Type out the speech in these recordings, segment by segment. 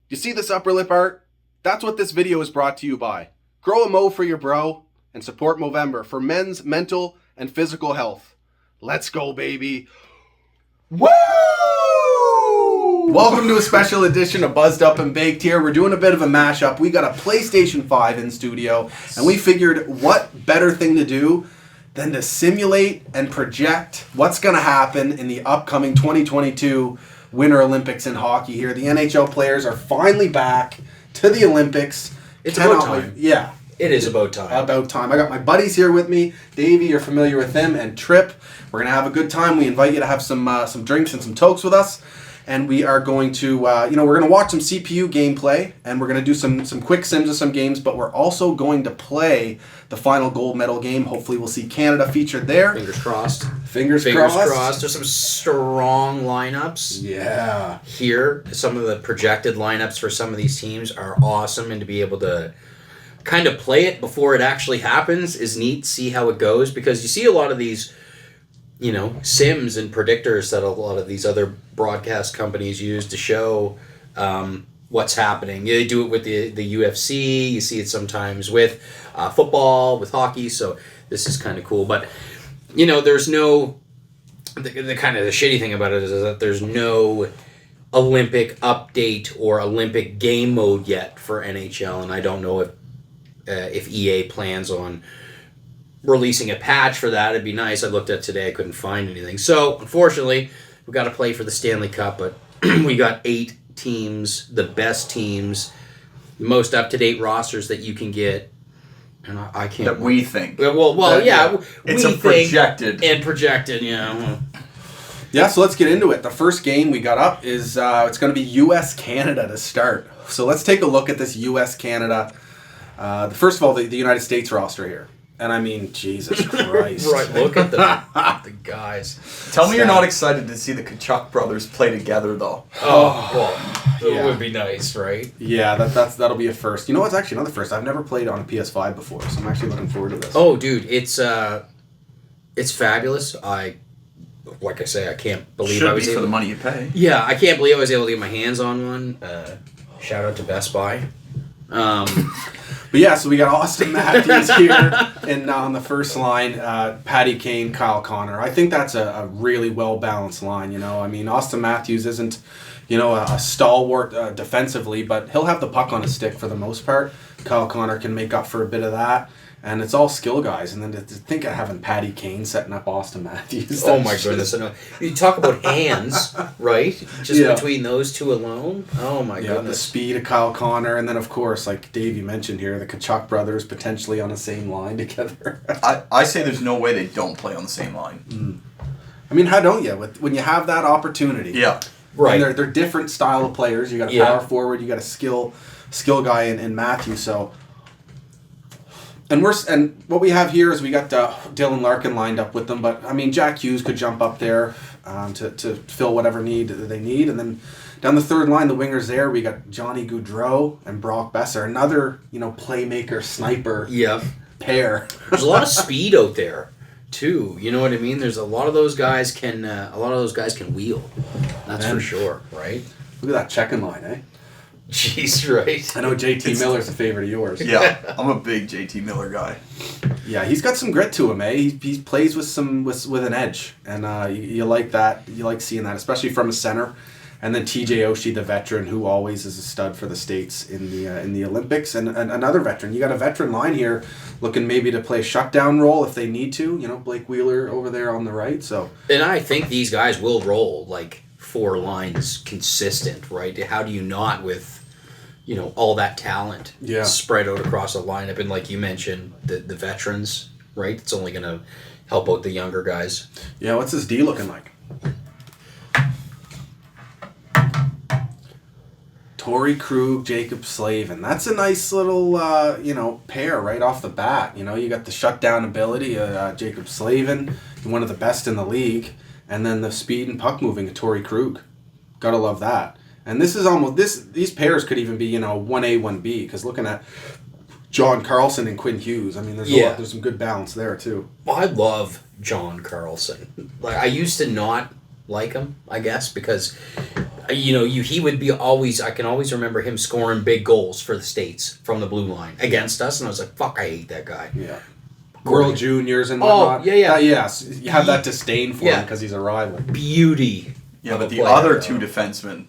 You see this upper lip art? That's what this video is brought to you by. Grow a mo for your bro and support Movember for men's mental and physical health. Let's go, baby. Woo! Welcome to a special edition of Buzzed Up and Baked here. We're doing a bit of a mashup. We got a PlayStation 5 in studio, and we figured what better thing to do than to simulate and project what's going to happen in the upcoming 2022 Winter Olympics in hockey here. The NHL players are finally back to the Olympics. It's about time. Yeah. It is about time. About time. I got my buddies here with me. Davey, you're familiar with him, and Trip. We're going to have a good time. We invite you to have some drinks and some tokes with us. And we are going to, we're going to watch some CPU gameplay, and we're going to do some quick sims of some games, but we're also going to play the final gold medal game. Hopefully we'll see Canada featured there. Fingers crossed. Fingers crossed. There's some strong lineups. Yeah. Here, some of the projected lineups for some of these teams are awesome, and to be able to kind of play it before it actually happens is neat. See how it goes, because you see a lot of these, sims and predictors that a lot of these other broadcast companies use to show what's happening. They do it with the UFC. You see it sometimes with football, with hockey. So this is kind of cool. But, there's no... The kind of the shitty thing about it is that there's no Olympic update or Olympic game mode yet for NHL. And I don't know if EA plans on releasing a patch for that. It'd be nice. I looked at today, I couldn't find anything. So, unfortunately, we got to play for the Stanley Cup, but we got 8 teams, the best teams, the most up-to-date rosters that you can get. And I can't... That we think. Well, yeah. It's a projected. And projected, yeah. Yeah, so let's get into it. The first game we got up is, it's going to be U.S.-Canada to start. So let's take a look at this U.S.-Canada. First of all, the United States roster here. And I mean, Jesus Christ. Right, look at the guys. Tell me you're not excited to see the Kachuk brothers play together, though. Oh, well, it would be nice, right? Yeah, that'll be a first. You know what's actually another first? I've never played on a PS5 before, so I'm actually looking forward to this. Oh, dude, it's fabulous. Like I say, I can't believe I was able for the money you pay. Yeah, I can't believe I was able to get my hands on one. Shout out to Best Buy. But yeah, so we got Austin Matthews here and on the first line, Patty Kane, Kyle Connor. I think that's a really well-balanced line, I mean, Austin Matthews isn't, a stalwart defensively, but he'll have the puck on his stick for the most part. Kyle Connor can make up for a bit of that. And it's all skill guys. And then to think of having Patty Kane setting up Austin Matthews. Oh my goodness. You talk about hands, right? Just between those two alone. Oh my goodness. The speed of Kyle Connor. And then, of course, like Davey mentioned here, the Kachuk brothers potentially on the same line together. I say there's no way they don't play on the same line. Mm. I mean, how don't you? When you have that opportunity. Yeah. Right. And they're different style of players. You got a power forward. You got a skill guy in Matthews. So... And what we have here is we got Dylan Larkin lined up with them, but I mean Jack Hughes could jump up there to fill whatever need they need, and then down the third line, the wingers there we got Johnny Gaudreau and Brock Besser, another playmaker sniper pair. There's a lot of speed out there too. You know what I mean? There's a lot of those guys can wheel. That's for sure, right? Look at that checking line, eh? Jeez, right. I know JT Miller's a favorite of yours. Yeah, I'm a big JT Miller guy. Yeah, he's got some grit to him, eh? He plays with an edge, and you like that. You like seeing that, especially from a center. And then TJ Oshie, the veteran, who always is a stud for the States in the Olympics, and another veteran. You got a veteran line here, looking maybe to play a shutdown role if they need to. Blake Wheeler over there on the right. So, and I think these guys will roll like 4 lines consistent, right? How do you not with all that talent spread out across a lineup? And like you mentioned, the veterans, right? It's only going to help out the younger guys. Yeah, what's his D looking like? Torrey Krug, Jacob Slavin. That's a nice little, pair right off the bat. You got the shutdown ability of Jacob Slavin, one of the best in the league, and then the speed and puck moving of Torrey Krug. Gotta love that. And this is these pairs could even be, 1A, 1B, because looking at John Carlson and Quinn Hughes, I mean, there's some good balance there, too. Well, I love John Carlson. Like, I used to not like him, I guess, because he would be always. I can always remember him scoring big goals for the States from the blue line against us, and I was like, "Fuck, I hate that guy." Yeah. World Juniors and whatnot. Yes, you have that disdain for him because he's a rival. Beauty. Yeah, but the other two defensemen.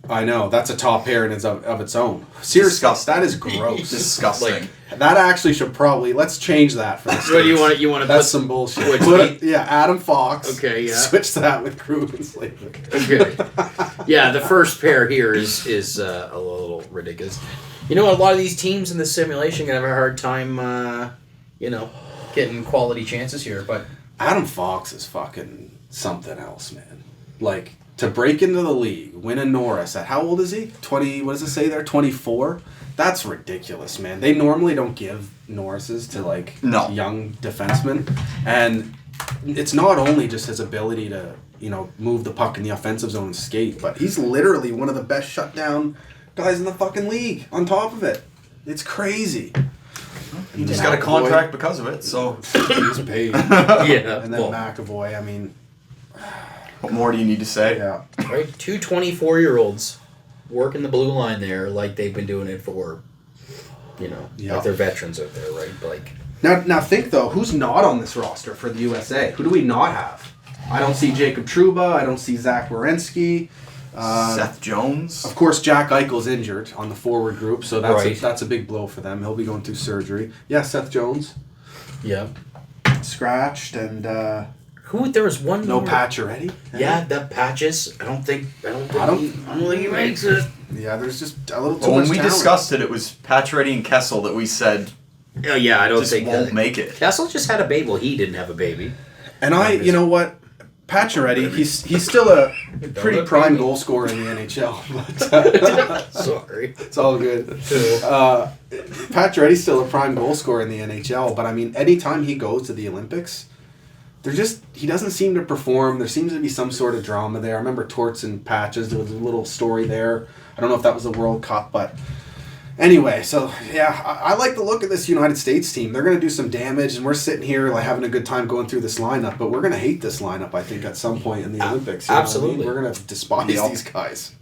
I know, that's a top pair in of its own. Seriously, Disgusting. that is gross. Disgusting. That actually should probably, let's change that for the States. What do you want to That's some bullshit. Adam Fox. Okay, yeah. Switch that with Krug and Slater. Okay. Yeah, the first pair here is a little ridiculous. A lot of these teams in the simulation gonna have a hard time, getting quality chances here, but Adam Fox is fucking something else, man. Like, to break into the league, win a Norris at, how old is he? 20, what does it say there? 24? That's ridiculous, man. They normally don't give Norrises to, young defensemen. And it's not only just his ability to, move the puck in the offensive zone and skate, but he's literally one of the best shutdown guys in the fucking league on top of it. It's crazy. He just got a contract because of it, so... He's paid. Yeah. And then McAvoy, I mean... What more do you need to say? Yeah. Right, 2 24-year-olds working the blue line there like they've been doing it for, like they're veterans out there, right? Like Now think, though, who's not on this roster for the USA? Who do we not have? I don't see Jacob Trouba. I don't see Zach Werenski. Seth Jones. Of course, Jack Eichel's injured on the forward group, so Right. that's a big blow for them. He'll be going through surgery. Yeah, Seth Jones. Yeah. Scratched, and there was one no more. Pacioretty. Yeah, that Patches. I don't think he makes it. Yeah, there's just a little too Well, much when we talent. discussed it was Pacioretty and Kessel that we said Yeah, I don't just think won't make it. Kessel just had a baby. Well, he didn't have a baby. And you know what? Pacioretty, he's still a pretty prime goal scorer in the NHL. But, Sorry. It's all good. Pacioretty's still a prime goal scorer in the NHL, but I mean, anytime he goes to the Olympics, he doesn't seem to perform. There seems to be some sort of drama there. I remember Torts and Patches, there was a little story there. I don't know if that was the World Cup, but anyway, so yeah, I like the look of this United States team. They're going to do some damage, and we're sitting here having a good time going through this lineup, but we're going to hate this lineup, I think, at some point in the Olympics. Absolutely. What I mean? We're going to despise these guys.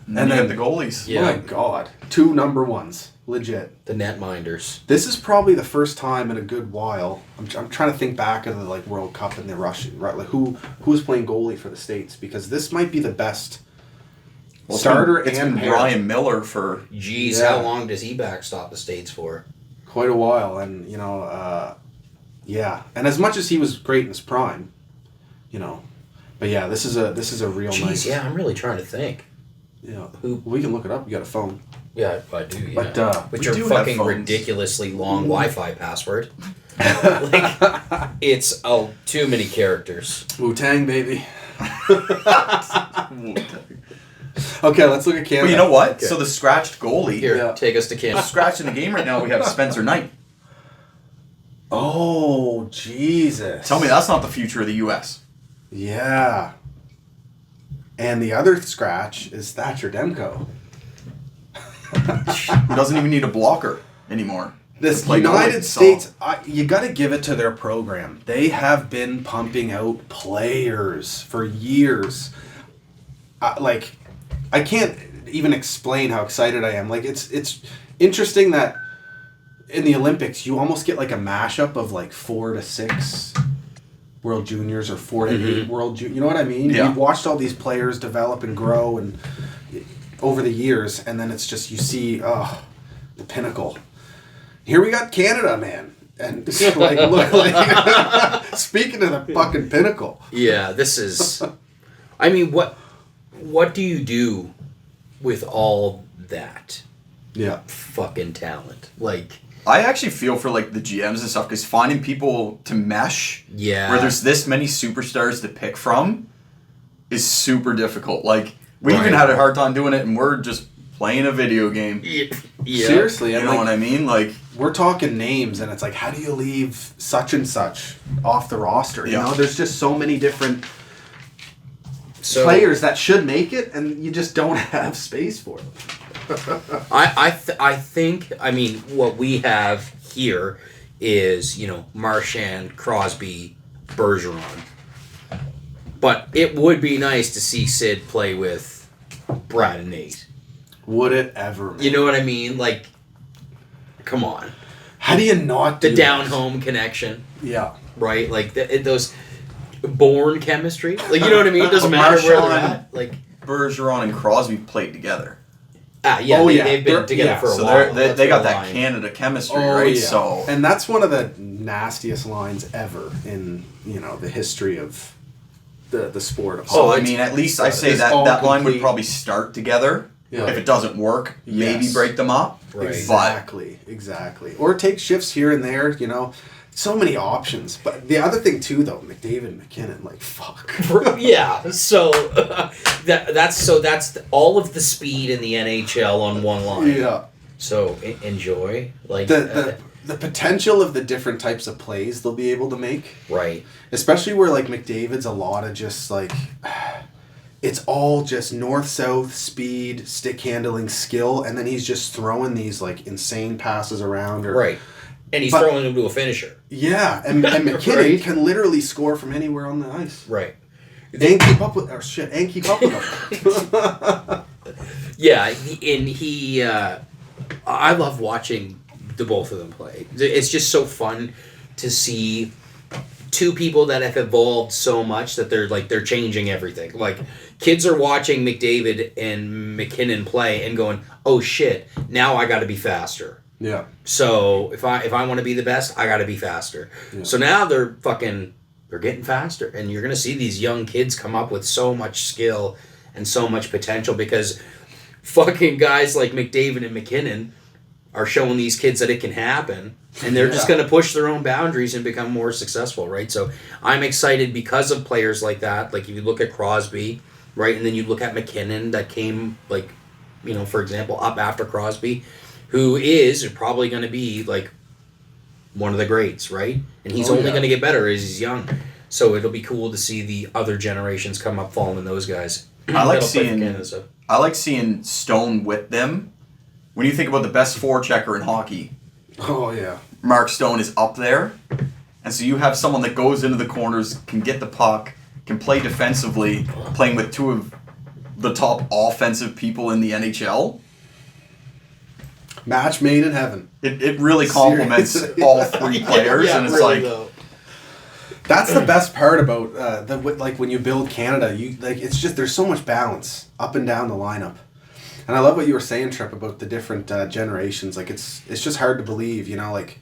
And then the goalies. Yeah. Oh my God. 2 number ones. Legit. The netminders. This is probably the first time in a good while. I'm trying to think back of the World Cup and the Russian, right? Like who was playing goalie for the States, because this might be the best starter it's and been pair. Ryan Miller for... Jeez, Yeah. how long does he backstop the States for? Quite a while, and yeah. And as much as he was great in his prime, but yeah, this is a real nice. Jeez, yeah, I'm really trying to think. Yeah, we can look it up. You got a phone. Yeah, I do. Yeah. But with we your do have fucking phones. ridiculously long Wi-Fi password, it's too many characters. Wu-Tang, baby. Okay, let's look at Canada. But you know what? Okay. So the scratched goalie... Here, Yeah. take us to Canada. Scratched in the game right now, we have Spencer Knight. Oh, Jesus. Tell me that's not the future of the U.S. Yeah. And the other scratch is Thatcher Demko. Who doesn't even need a blocker anymore. This to play United goalie, States, you got to give it to their program. They have been pumping out players for years. I can't even explain how excited I am. It's interesting that in the Olympics, you almost get a mashup of 4 to 6 World Juniors or 4 to 8 World Juniors. You know what I mean? Yeah. You've watched all these players develop and grow and over the years, and then it's just you see the pinnacle. Here we got Canada, man, and look, speaking of the fucking pinnacle. Yeah, this is. I mean, what do you do with all that Yeah. fucking talent? I actually feel for the GMs and stuff, because finding people to mesh Yeah. where there's this many superstars to pick from is super difficult. We even Right. had a hard time doing it, and we're just playing a video game. Yeah. Seriously, You and know what I mean? we're talking names, and it's how do you leave such and such off the roster? You Yeah. know, there's just so many different So, players that should make it, and you just don't have space for them. I think, what we have here is, Marchand, Crosby, Bergeron. But it would be nice to see Sid play with Brad and Nate. Would it ever? Man? You know what I mean? Like, come on. How do you not do the down-home connection? Yeah. Right? Like, those born chemistry? Like, you know what I mean? It doesn't matter where they're at. Like, Bergeron and Crosby played together. They've been together for a while. They got that Canada chemistry, right? Yeah. So, and that's one of the nastiest lines ever in the history of the sport of so hockey. I mean, at least I say that line would probably start together. Yeah. If it doesn't work, maybe break them up. Right. Exactly. Or take shifts here and there. So many options. But the other thing too, though, McDavid and McKinnon, like fuck. Yeah. So that's all of the speed in the NHL on one line. Yeah. So enjoy the potential of the different types of plays they'll be able to make. Right. Especially where like McDavid's a lot of just like. It's all just north-south speed, stick handling, skill, and then he's just throwing these like insane passes around. Right. And he's throwing them to a finisher. Yeah, and McKinnon can literally score from anywhere on the ice. Right. And keep up with them. Yeah, I love watching the both of them play. It's just so fun to see two people that have evolved so much that they're changing everything. Like, kids are watching McDavid and McKinnon play and going, "Oh shit, now I got to be faster." Yeah. So if I want to be the best, I got to be faster. Yeah. So now they're getting faster, and you're gonna see these young kids come up with so much skill and so much potential because fucking guys like McDavid and McKinnon are showing these kids that it can happen, and they're just gonna push their own boundaries and become more successful, right? So I'm excited because of players like that. Like if you look at Crosby, right, and then you look at McKinnon that came for example, up after Crosby, who is probably going to be like one of the greats, right? And he's only going to get better as he's young. So it'll be cool to see the other generations come up following those guys. I like seeing Stone with them. When you think about the best forechecker in hockey, Mark Stone is up there. And so you have someone that goes into the corners, can get the puck, can play defensively, playing with two of the top offensive people in the NHL. Match made in heaven. It really complements all three players, and it's really, like that's the best part about when you build Canada. It's just there's so much balance up and down the lineup, and I love what you were saying, Trip, about the different generations. Like it's just hard to believe, like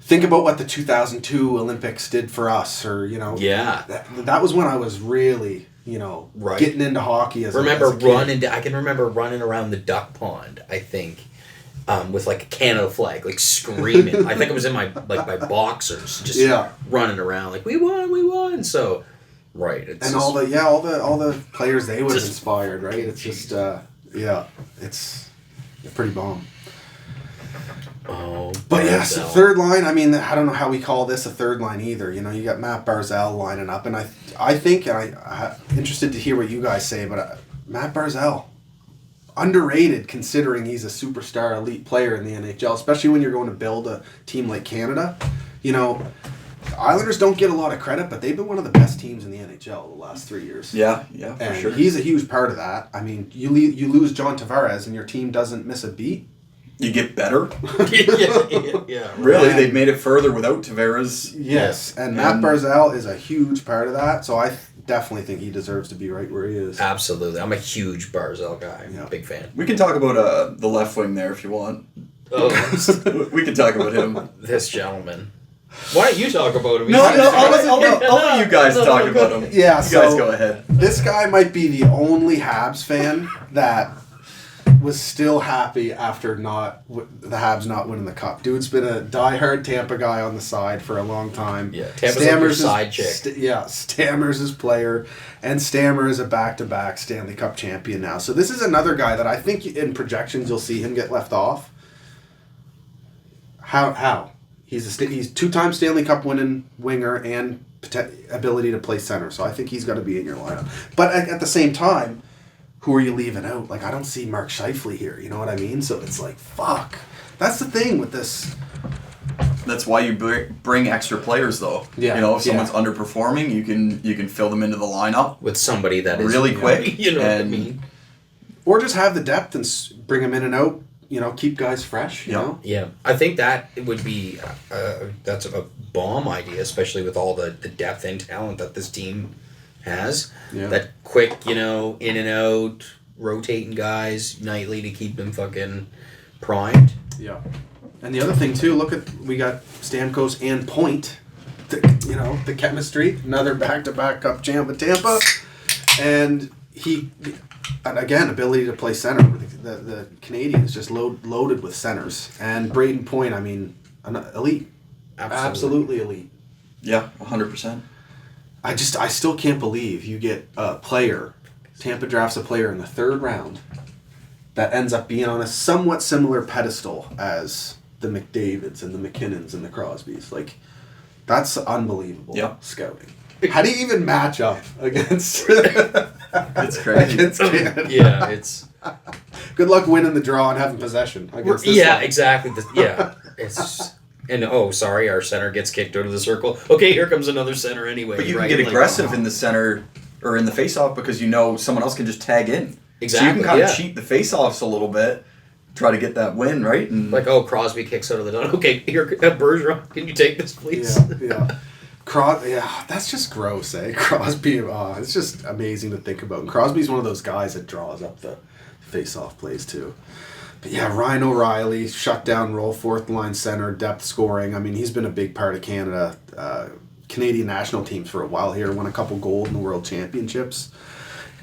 think about what the 2002 Olympics did for us, or that was when I was really getting into hockey as a kid. I can remember running around the duck pond, I think. With like a Canada flag, like screaming. I think it was in my boxers, just running around like we won. So, right, it's all the players they would have inspired, right? It's just it's pretty bomb. Oh, but so third line. I mean, I don't know how we call this a third line either. You got Matt Barzell lining up, and I think I'm interested to hear what you guys say, but Matt Barzell. Underrated considering he's a superstar elite player in the NHL, especially when you're going to build a team like Canada. Islanders don't get a lot of credit, but they've been one of the best teams in the NHL the last 3 years. Yeah, and for sure. He's a huge part of that. I mean, you lose John Tavares and your team doesn't miss a beat. You get better. Yeah. Really, they've made it further without Tavares. Yes, and Matt Barzell is a huge part of that, so I definitely think he deserves to be right where he is. Absolutely. I'm a huge Barzell guy. Yeah. Big fan. We can talk about the left wing there if you want. Oh. We can talk about him. This gentleman. Why don't you talk about him? I'll let you guys talk about him. Yeah, you guys go ahead. This guy might be the only Habs fan that was still happy after the Habs not winning the cup. Dude's been a diehard Tampa guy on the side for a long time. Yeah, Tampa's like your side chick. Stammer's his player, and Stammer is a back-to-back Stanley Cup champion now. So this is another guy that I think in projections you'll see him get left off. How? He's two-time Stanley Cup winning winger and ability to play center. So I think he's got to be in your lineup. But at the same time, who are you leaving out? Like, I don't see Mark Scheifele here. You know what I mean? So it's like, fuck. That's the thing with this That's why you bring extra players, though. Yeah. You know, if someone's underperforming, you can fill them into the lineup with somebody that is really quick. You know what I mean? Or just have the depth and bring them in and out. You know, keep guys fresh. You know. Yeah, I think that would be that's a bomb idea, especially with all the depth and talent that this team has. Yeah. That quick, you know, in and out, rotating guys nightly to keep them fucking primed. Yeah. And the other thing too, we got Stamkos and Point. The chemistry, another back-to-back cup champ with Tampa, and again, ability to play center. The Canadian is just loaded with centers, and Braden Point, I mean, elite, absolutely elite. Yeah, 100%. I still can't believe you get a player. Tampa drafts a player in the 3rd round that ends up being on a somewhat similar pedestal as the McDavids and the McKinnons and the Crosbys. Like, that's unbelievable scouting. How do you even match up against? It's crazy. Against Canada? Yeah, it's. Good luck winning the draw and having possession against this Yeah, one. exactly. It's. And sorry, our center gets kicked out of the circle. Okay, here comes another center anyway. But you can get aggressive in the center or in the face-off because you know someone else can just tag in. Exactly. So you can kind of cheat the face-offs a little bit, try to get that win, right? And Crosby kicks out of the dot. Okay, here, Bergeron, can you take this, please? Yeah. That's just gross, eh? Crosby, it's just amazing to think about. And Crosby's one of those guys that draws up the face-off plays too. But yeah, Ryan O'Reilly, shutdown role, 4th line center, depth scoring. I mean, he's been a big part of Canada, Canadian national teams for a while here. Won a couple gold in the World Championships.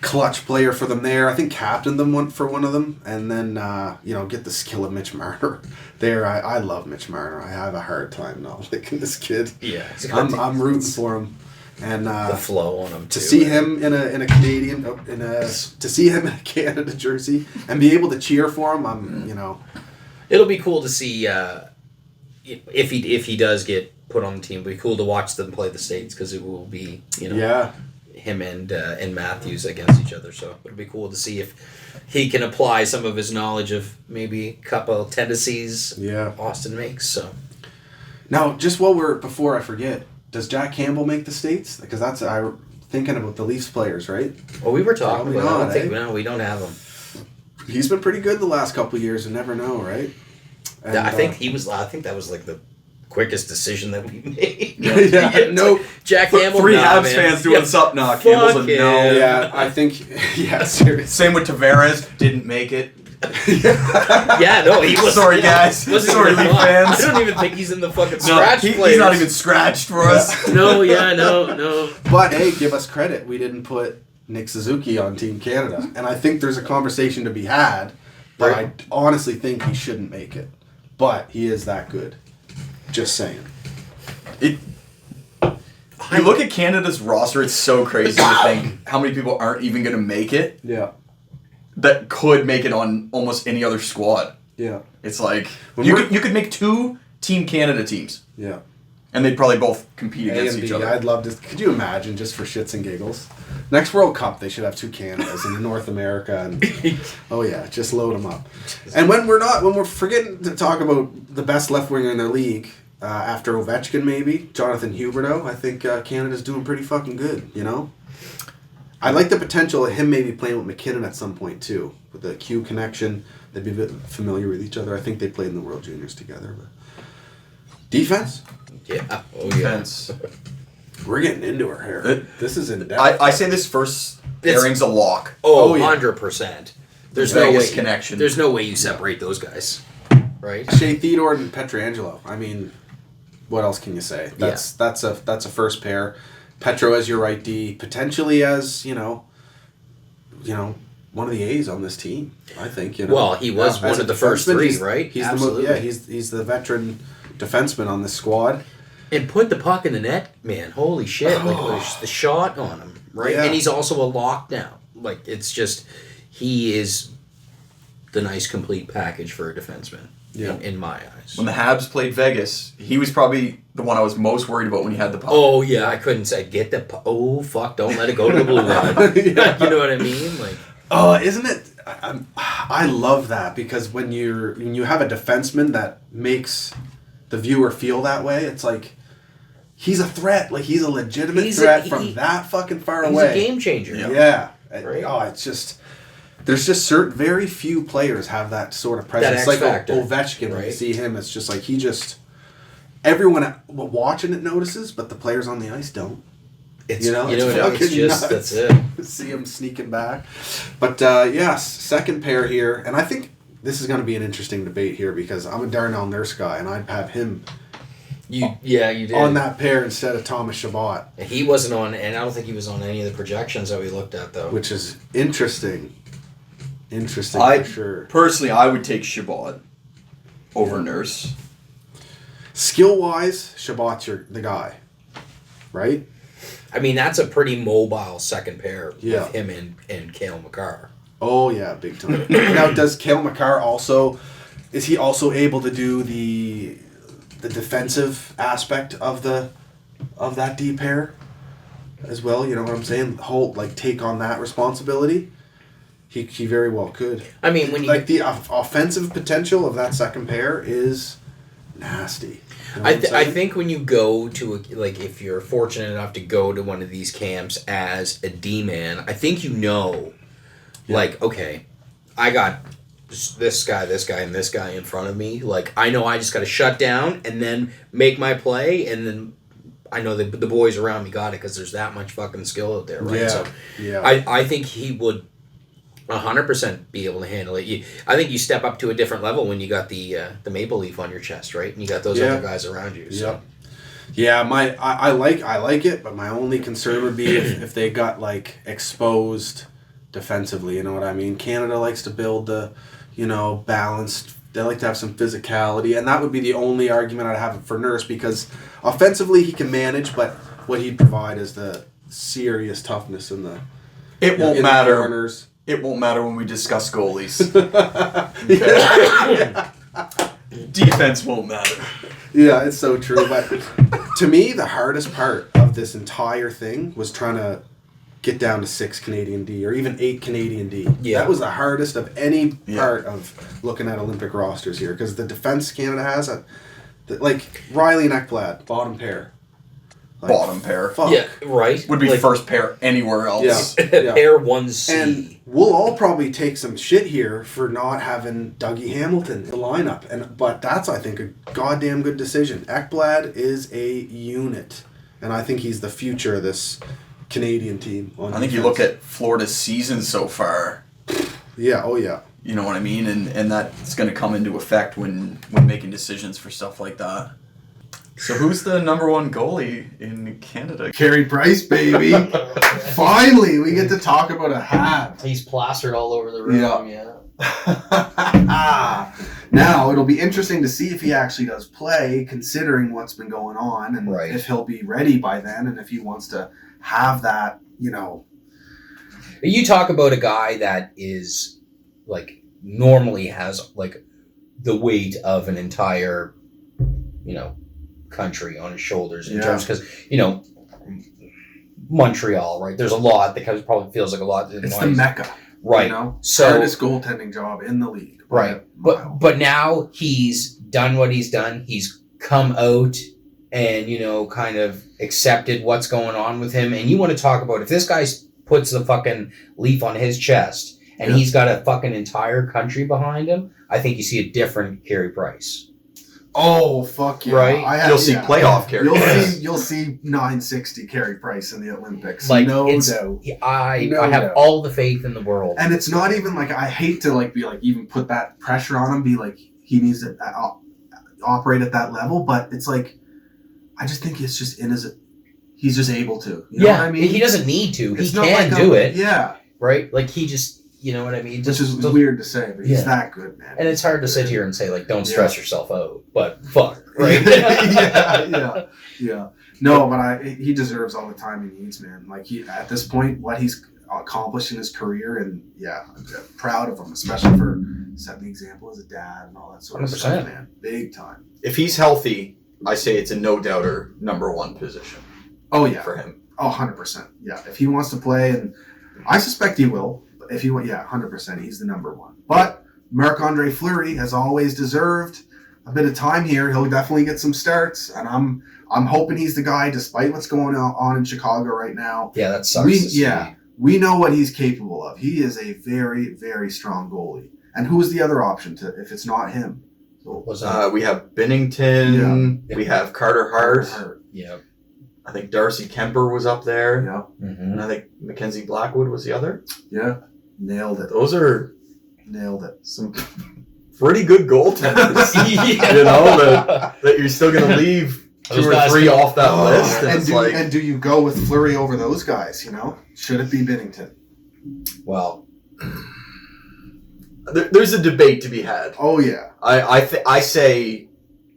Clutch player for them there. I think captained them for one of them. And then, get the skill of Mitch Marner there. I love Mitch Marner. I have a hard time not liking this kid. Yeah. I'm rooting for him. And the flow on him, too. To see him in a Canadian, to see him in a Canada jersey and be able to cheer for him, It'll be cool to see if he does get put on the team. It'll be cool to watch them play the States because it will be, him and Matthews against each other. So it'll be cool to see if he can apply some of his knowledge of maybe a couple tendencies Austin makes. So now, just before I forget, does Jack Campbell make the States? Because that's thinking about the Leafs players, right? Well, we were talking Probably about. not, I don't think we don't have him. He's been pretty good the last couple of years. You never know, right? And, I think that was like the quickest decision that we made. No. Jack Campbell. Three Habs fans doing something now. Campbell's a no. Yeah, I think. Yeah, seriously. Same with Tavares. Didn't make it. He was. Sorry, guys. Sorry, Leaf fans. I don't even think he's in the fucking scratch players. He's not even scratched for us. No. But hey, give us credit. We didn't put Nick Suzuki on Team Canada, and I think there's a conversation to be had. But I honestly think he shouldn't make it. But he is that good. Just saying. You look at Canada's roster, it's so crazy to think how many people aren't even going to make it. Yeah. That could make it on almost any other squad. Yeah. It's like you could make 2 Team Canada teams. Yeah. And they'd probably both compete against each other. I'd love to. Could you imagine, just for shits and giggles? Next World Cup, they should have 2 Canadas in North America, and just load them up. And when we're forgetting to talk about the best left winger in their league after Ovechkin, maybe Jonathan Huberdeau, I think Canada's doing pretty fucking good. I like the potential of him maybe playing with McKinnon at some point too, with the Q connection. They'd be a bit familiar with each other. I think they played in the World Juniors together. But defense. Yeah. Defense. We're getting into her here. This is in depth. I say this first pairing's a lock. 100%. There's no way connection. There's no way you separate those guys, right? Shea Theodore and Pietrangelo. I mean, what else can you say? That's a first pair. Petro as your right D, potentially as one of the A's on this team. I think Well, he was one of the first 3, right? He's Absolutely. He's the veteran defenseman on this squad. And put the puck in the net, man. Holy shit! Like the shot on him, right? Yeah. And he's also a lock now. Like it's just he is the nice complete package for a defenseman. Yeah. In my eyes. When the Habs played Vegas, he was probably the one I was most worried about when he had the puck. Oh yeah, I couldn't say get the puck. Oh fuck! Don't let it go to the blue line. You know what I mean? Like. Oh, isn't it? I love that because when you have a defenseman that the viewer feel that way. It's like he's a threat. Like he's a legitimate threat from that fucking far away. He's a game changer. Yeah. Right. Oh, it's just there's just very few players have that sort of presence. That X like factor. Ovechkin, when you see him, it's just like everyone watching it notices, but the players on the ice don't. It's it's just nuts. that's it. See him sneaking back, but second pair here, and I think this is going to be an interesting debate here because I'm a Darnell Nurse guy, and I'd have him. You did on that pair instead of Thomas Chabot. And he wasn't on, and I don't think he was on any of the projections that we looked at though. Which is interesting. For sure. Personally, I would take Chabot over Nurse. Skill wise, Chabot's the guy, right? I mean, that's a pretty mobile second pair with him and Cale Makar. Oh yeah, big time. Now, does Cale Makar is he also able to do the defensive aspect of that D pair as well? You know what I'm saying? Take on that responsibility. He very well could. I mean, when the offensive potential of that second pair is nasty. You know I think when you go to if you're fortunate enough to go to one of these camps as a D-man, I think okay, I got this guy, and this guy in front of me. Like, I know I just got to shut down and then make my play, and then I know the boys around me got it because there's that much fucking skill out there, right? Yeah. So I think he would 100% be able to handle it. I think you step up to a different level when you got the maple leaf on your chest, right? And you got those other guys around you. So. Yeah, I like it, but my only concern would be if they got exposed defensively. You know what I mean? Canada likes to build the, balanced. They like to have some physicality, and that would be the only argument I'd have for Nurse because offensively he can manage, but what he'd provide is the serious toughness in the. It won't matter. Corners. It won't matter when we discuss goalies. Defense won't matter. Yeah, it's so true. But to me, the hardest part of this entire thing was trying to get down to 6 Canadian D or even 8 Canadian D. Yeah. That was the hardest of any part of looking at Olympic rosters here because the defense Canada has, Riley and Ekblad, bottom pair. Bottom pair. Fuck. Yeah, right. Would be first pair anywhere else. Yeah. Pair 1C. And we'll all probably take some shit here for not having Dougie Hamilton in the lineup. But that's, I think, a goddamn good decision. Ekblad is a unit. And I think he's the future of this Canadian team. I think you look at Florida's season so far. Yeah, oh yeah. You know what I mean? And that's going to come into effect when making decisions for stuff like that. So who's the number one goalie in Canada? Carey Price, baby. Finally, we get to talk about a hat. He's plastered all over the room, yeah. Now, it'll be interesting to see if he actually does play, considering what's been going on, and if he'll be ready by then, and if he wants to have that, You talk about a guy that is, normally has, the weight of an entire, country on his shoulders in terms because Montreal, right? There's a lot that probably feels like a lot. It's the Mecca, right? So hardest goaltending job in the league, right? But now he's done what he's done. He's come out and kind of accepted what's going on with him. And you want to talk about if this guy puts the fucking leaf on his chest and he's got a fucking entire country behind him, I think you see a different Carey Price. Oh, fuck yeah. Right? You'll see playoff Carey Price. You'll see 960 Carey Price in the Olympics. No doubt. I have all the faith in the world. And it's not even I hate to even put that pressure on him, he needs to operate at that level, but it's I just think it's just he's just able to. You know what I mean? He doesn't need to. He can do it. Yeah. Right? He just... You know what I mean? Which is weird to say, but he's that good, man. And it's hard to sit here and say, don't stress yourself out. But fuck, right? Yeah. No, but he deserves all the time he needs, man. At this point, what he's accomplished in his career, and I'm proud of him, especially for setting the example as a dad and all that sort of 100%. stuff, man. Big time. If he's healthy, I say it's a no-doubter number one position. Oh, yeah. For him. Oh, 100%. Yeah. If he wants to play, and I suspect he will. If he 100%, he's the number one. But Marc-Andre Fleury has always deserved a bit of time here, he'll definitely get some starts, and I'm hoping he's the guy, despite what's going on in Chicago right now. Yeah, that sucks. We know what he's capable of. He is a very, very strong goalie. And who's the other option if it's not him? So, we have Binnington. Yeah. We have Carter Hart. Yeah. I think Darcy Kemper was up there. Yeah. Mm-hmm. And I think Mackenzie Blackwood was the other. Yeah. Nailed it. Nailed it. Some pretty good goaltenders. You know, that you're still going to leave 2 or 3 off that list. And do you go with Fleury over those guys, you know? Should it be Binnington? Well, there's a debate to be had. Oh, yeah. I say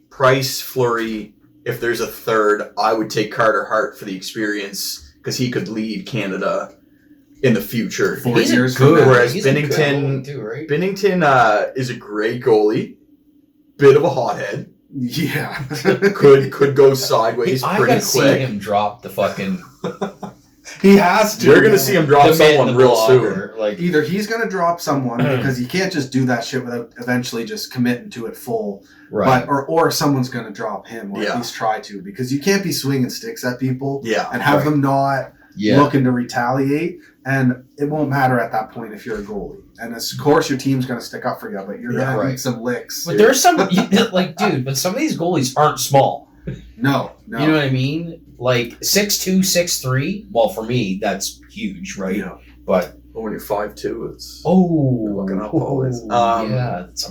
Price, Fleury. If there's a third, I would take Carter Hart for the experience because he could lead Canada in the future. 4 years from now. Whereas Binnington, too, right? Binnington is a great goalie, bit of a hothead. Yeah, could go sideways pretty quick. See him drop the fucking. He has to. You're gonna see him drop someone real soon. Like either he's gonna drop someone because he can't just do that shit without eventually just committing to it full. Right. But or someone's gonna drop him or at least try to, because you can't be swinging sticks at people. And have them not looking to retaliate, and it won't matter at that point if you're a goalie. And of course your team's gonna stick up for you, but you're gonna need some licks. But there's some but some of these goalies aren't small. No. You know what I mean? Like 6'2", 6'3". Well, for me, that's huge, right? Yeah. But when you're 5'2", it's looking up always. I'm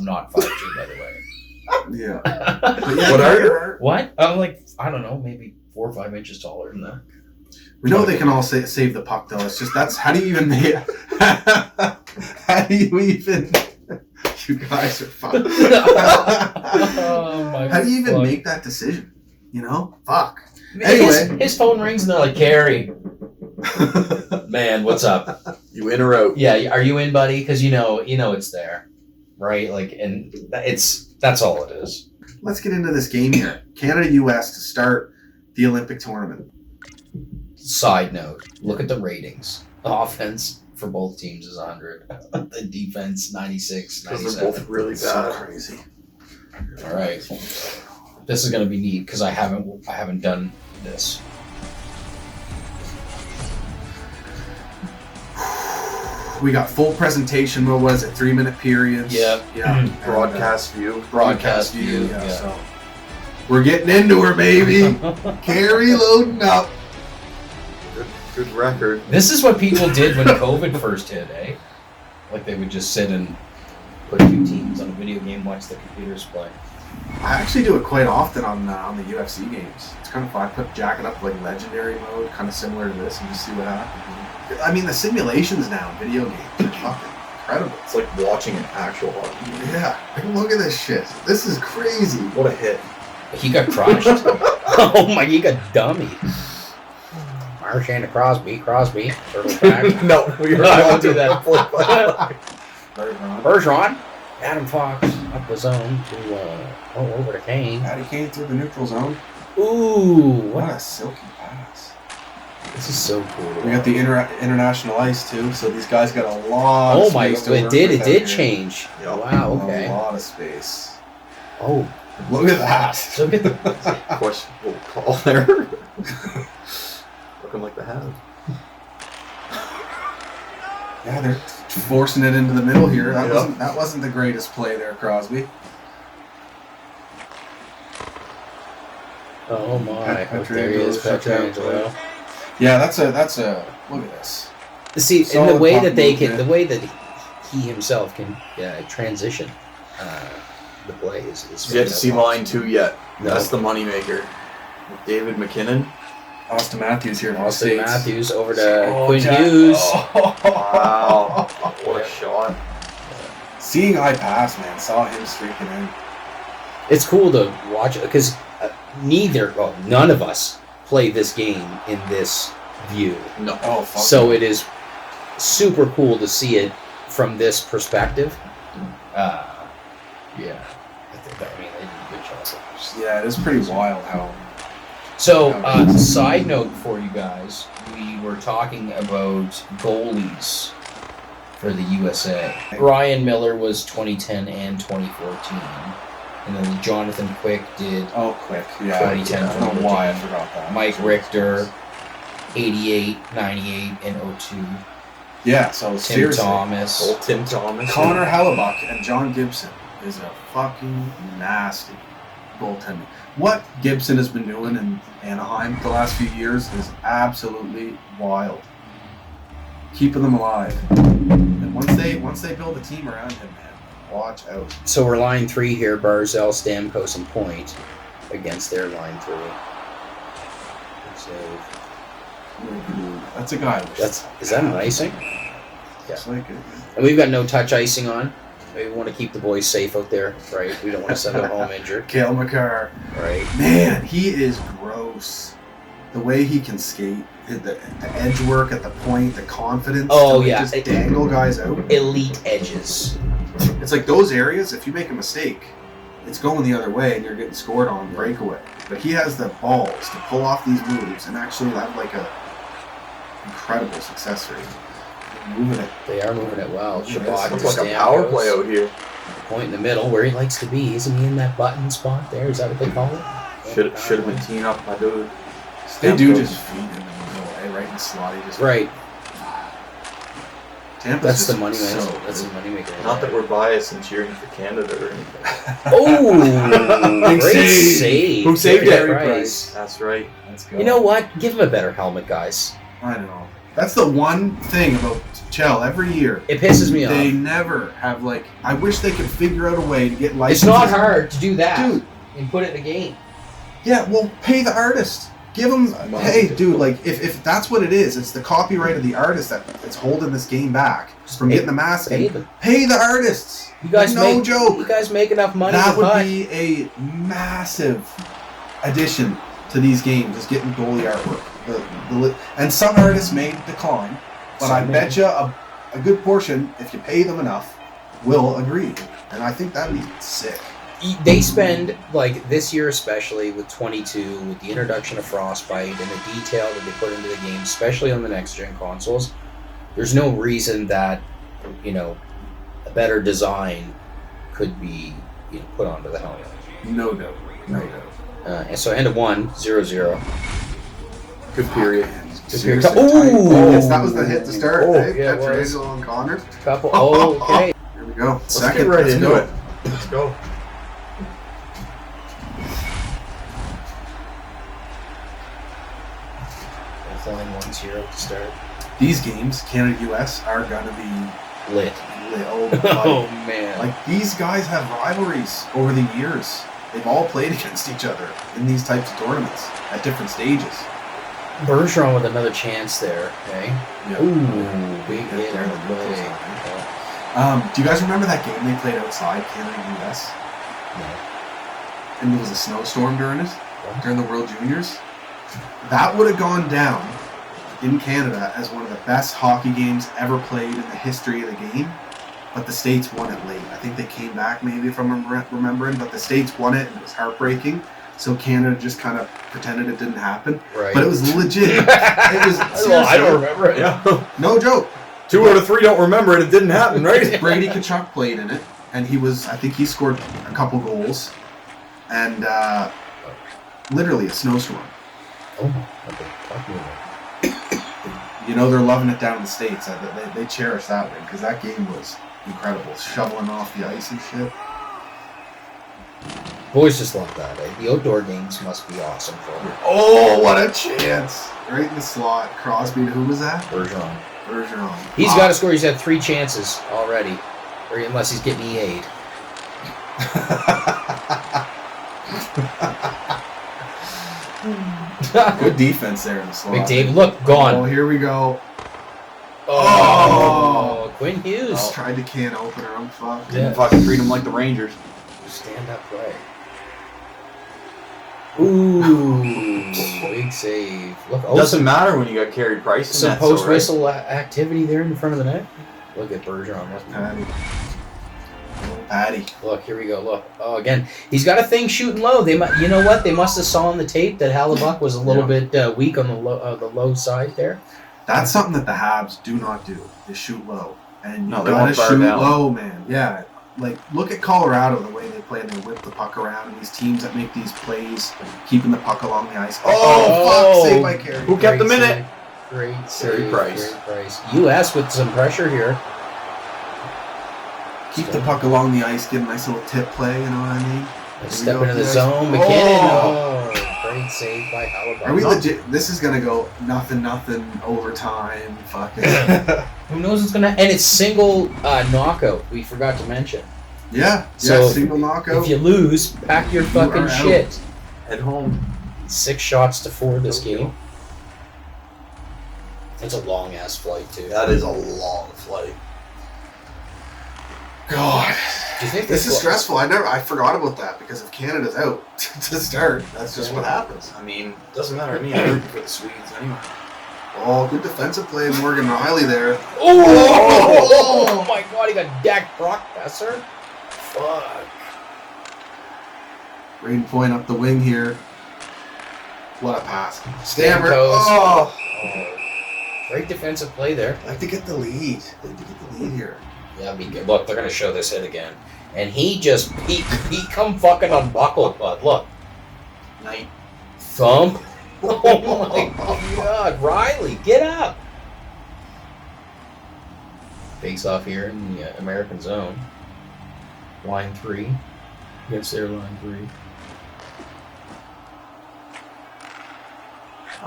not 5'2", by the way. Yeah. What are you? What? I'm like, I don't know, maybe 4 or 5 inches taller than that. We know they can all save the puck, though. It's just how do you even make it? How do you even? You guys are fucked. How do you even make that decision? You know, fuck. Anyway, his phone rings and they're like, "Carey, man, what's up? You in or out? Yeah, are you in, buddy? Because you know it's there, right? Like, and that's all it is." Let's get into this game here. Canada-US to start the Olympic tournament. Side note: look at the ratings. The offense for both teams is 100. The defense 96, 97. Because they're both really bad. So crazy. All right. This is going to be neat because I haven't done this. We got full presentation. What was it? 3-minute periods. Yeah. Broadcast view. Yeah. So we're getting into her, baby. Carey loading up. Good record. This is what people did when COVID first hit, eh? Like they would just sit and put a few teams on a video game, watch the computers play. I actually do it quite often on the UFC games. It's kind of fun. I put jacket up like legendary mode, kind of similar to this, and just see what happens. I mean, the simulations now in video games are fucking incredible. It's like watching an actual hockey game. Yeah, look at this shit. This is crazy. What a hit. He got crushed. Oh my, he got dummy. Marchand Crosby. No, we were I won't do that. Bergeron. Adam Fox up the zone to over to Kane. Patty Kane through the neutral zone. Ooh, what a silky pass. This is so cool. We got the international ice too, so these guys got a lot of space. It did change. Yep. Wow, okay. A lot of space. Oh, look at that. Look at the questionable call there. Looking like the have. Yeah, they're forcing it into the middle here. That wasn't the greatest play there, Crosby. Oh my! There he is, Pietrangelo. Yeah, that's a look at this. See, in the way that the way that he himself can transition the play is. You have to see line 2 yet. No. That's the moneymaker. David McKinnon. Austin Matthews here. Austin Matthews over to Quinn Hughes. Oh. Wow. What a shot. Seeing eye pass, man. Saw him streaking in. It's cool to watch because none of us play this game in this view. No. Oh, fuck. So it is super cool to see it from this perspective. Yeah. They did a good job. Yeah, it is pretty wild how... So, side note for you guys, we were talking about goalies for the USA. Ryan Miller was 2010 and 2014. And then Jonathan Quick did Quick. Yeah. 2010. I don't know why I forgot that. Mike Richter, 88, 98, and 02. Yeah, so Tim seriously. Thomas. Old Tim Thomas. Connor Hellebuck and John Gibson is a fucking nasty goaltending. What Gibson has been doing in Anaheim the last few years is absolutely wild. Keeping them alive. And once they build a team around him, man, watch out. So we're line 3 here, Barzell, Stamkos, and Point against their line 3. So That's a guy. is that an icing? Looks like it. And we've got no touch icing on. We want to keep the boys safe out there, right? We don't want to send them home injured, Cale Makar. right? Man, he is gross. The way he can skate, the edge work at the point, the confidence. Oh, to yeah. just dangle guys out. Elite edges. It's like those areas. If you make a mistake, it's going the other way, and you're getting scored on breakaway. But he has the balls to pull off these moves and actually have like a incredible success rate. They're moving it. They are moving it well. Yeah, Shabbat It's to like a power Stamkos. play out here. Point in the middle where he likes to be. Isn't he in that button spot there? Is that what they call it? Should have been teeing up my dude. They do just feed him in the middle, right in the slot. He just Right. Tampa's That's just the money so maker. That's the good. money maker. Not that we're biased and cheering for Canada or anything. Oh, Big great save. save. Who saved Carey it? Price. That's right. Let's go. You know what? Give him a better helmet, guys. I know. That's the one thing about Chell. Every year, It pisses me they off. never have like. I wish they could figure out a way to get licenses. It's not hard to do that Dude. and put it in the game. Yeah, well, pay the artist. Give them. Hey, dude, like if that's what it is, it's the copyright of the artist that's holding this game back from getting the mask. Pay them. Pay the artists. You guys no make joke. You guys make enough money. That to would cut. be a massive addition to these games, is getting goalie artwork. And some artists may decline, but I bet you a good portion, if you pay them enough, will agree. And I think that'd be sick. They spend, like, this year especially, with 22, with the introduction of Frostbite and the detail that they put into the game, especially on the next-gen consoles, there's no reason that, a better design could be, put onto the helmet. No doubt. No doubt. And so, end of 1, 0-0. Good period. Seriously, Ooh. tight. Yes, that was the hit to start. Oh, Hey, yeah, it was. Petrangelo and Connor. Couple. Oh, okay. Here we go. Let's Second. get right Let's into go. it. Let's go. Flying 1-0 to start. These games, Canada-US, are gonna be Lit. lit. Oh, Oh, buddy. man. Like, these guys have rivalries over the years. They've all played against each other in these types of tournaments at different stages. Bergeron with another chance there, okay? Yeah. Ooh, big Good hit there, on the the play. close do you guys remember that game they played outside Canada-US? No. And there was a snowstorm during it? During the World Juniors? That would have gone down in Canada as one of the best hockey games ever played in the history of the game. But the States won it late. I think they came back, maybe, if I'm remembering. But the States won it, and it was heartbreaking. So Canada just kind of pretended it didn't happen. Right. But it was legit. It was Well, I don't remember it. Yeah. no joke. 2 out of 3 don't remember it. It didn't happen, right? Brady Tkachuk played in it, and I think he scored a couple goals. And literally a snowstorm. Oh, okay. Talk more. They're loving it down in the States. They cherish that one because that game was incredible. Shoveling off the ice and shit. Boys just love that. Eh? The outdoor games must be awesome for them. Oh, what a chance! Right in the slot. Crosby, who was that? Bergeron. Bergeron. He's got to score. He's had 3 chances already. Or unless he's getting EA'd. Good defense there in the slot. McDavid, look, gone. Oh, here we go. Oh, Quinn Hughes. Just tried to can opener. I'm fucked. Yeah. Fucking treat them like the Rangers. Stand up play. Ooh, big save. Look, Doesn't matter when you got Carey Price in some that. post whistle activity there in front of the net. Look at Bergeron. Patty. Look, here we go. Look. Oh, again, he's got a thing shooting low. You know what? They must have saw on the tape that Hellebuck was a little bit weak on the low side there. That's something that the Habs do not do. Is shoot low, and you No, they gotta won't fire shoot down. low, man. Yeah, like look at Colorado, the way they play and they whip the puck around. And these teams that make these plays, keeping the puck along the ice. Oh, fuck! Saved by Carey. Who kept the minute? Great save. Price. Great Price. U.S. with some pressure here. Keep the puck along the ice, get a nice little tip play, you know what I mean? Step into the zone. McKinnon. Oh, great save by Howard. Are we legit? This is gonna go nothing overtime. Fucking. Who knows what's gonna? And it's single knockout. We forgot to mention. Yeah. So single knockout. If you lose, pack your fucking shit. Head home. 6 shots to 4 this game. That's a long ass flight too. That is a long flight. God. Do you think this is stressful. I forgot about that because if Canada's out to start, that's just what happens. I mean, doesn't matter to me. I'm rooting for the Swedes anyway. Oh, good defensive play, Morgan Riley there. Oh my God, he got Dak Brockbesser. Fuck. Rain point up the wing here. What a pass. Stammer. Oh. Great defensive play there. I'd like to get the lead. Here. Yeah, be good. Look, they're gonna show this hit again, and he come fucking unbuckled, bud. Look, Night. thump. Oh my God, Riley, get up. Face off here in the American zone. Line 3 against their line 3.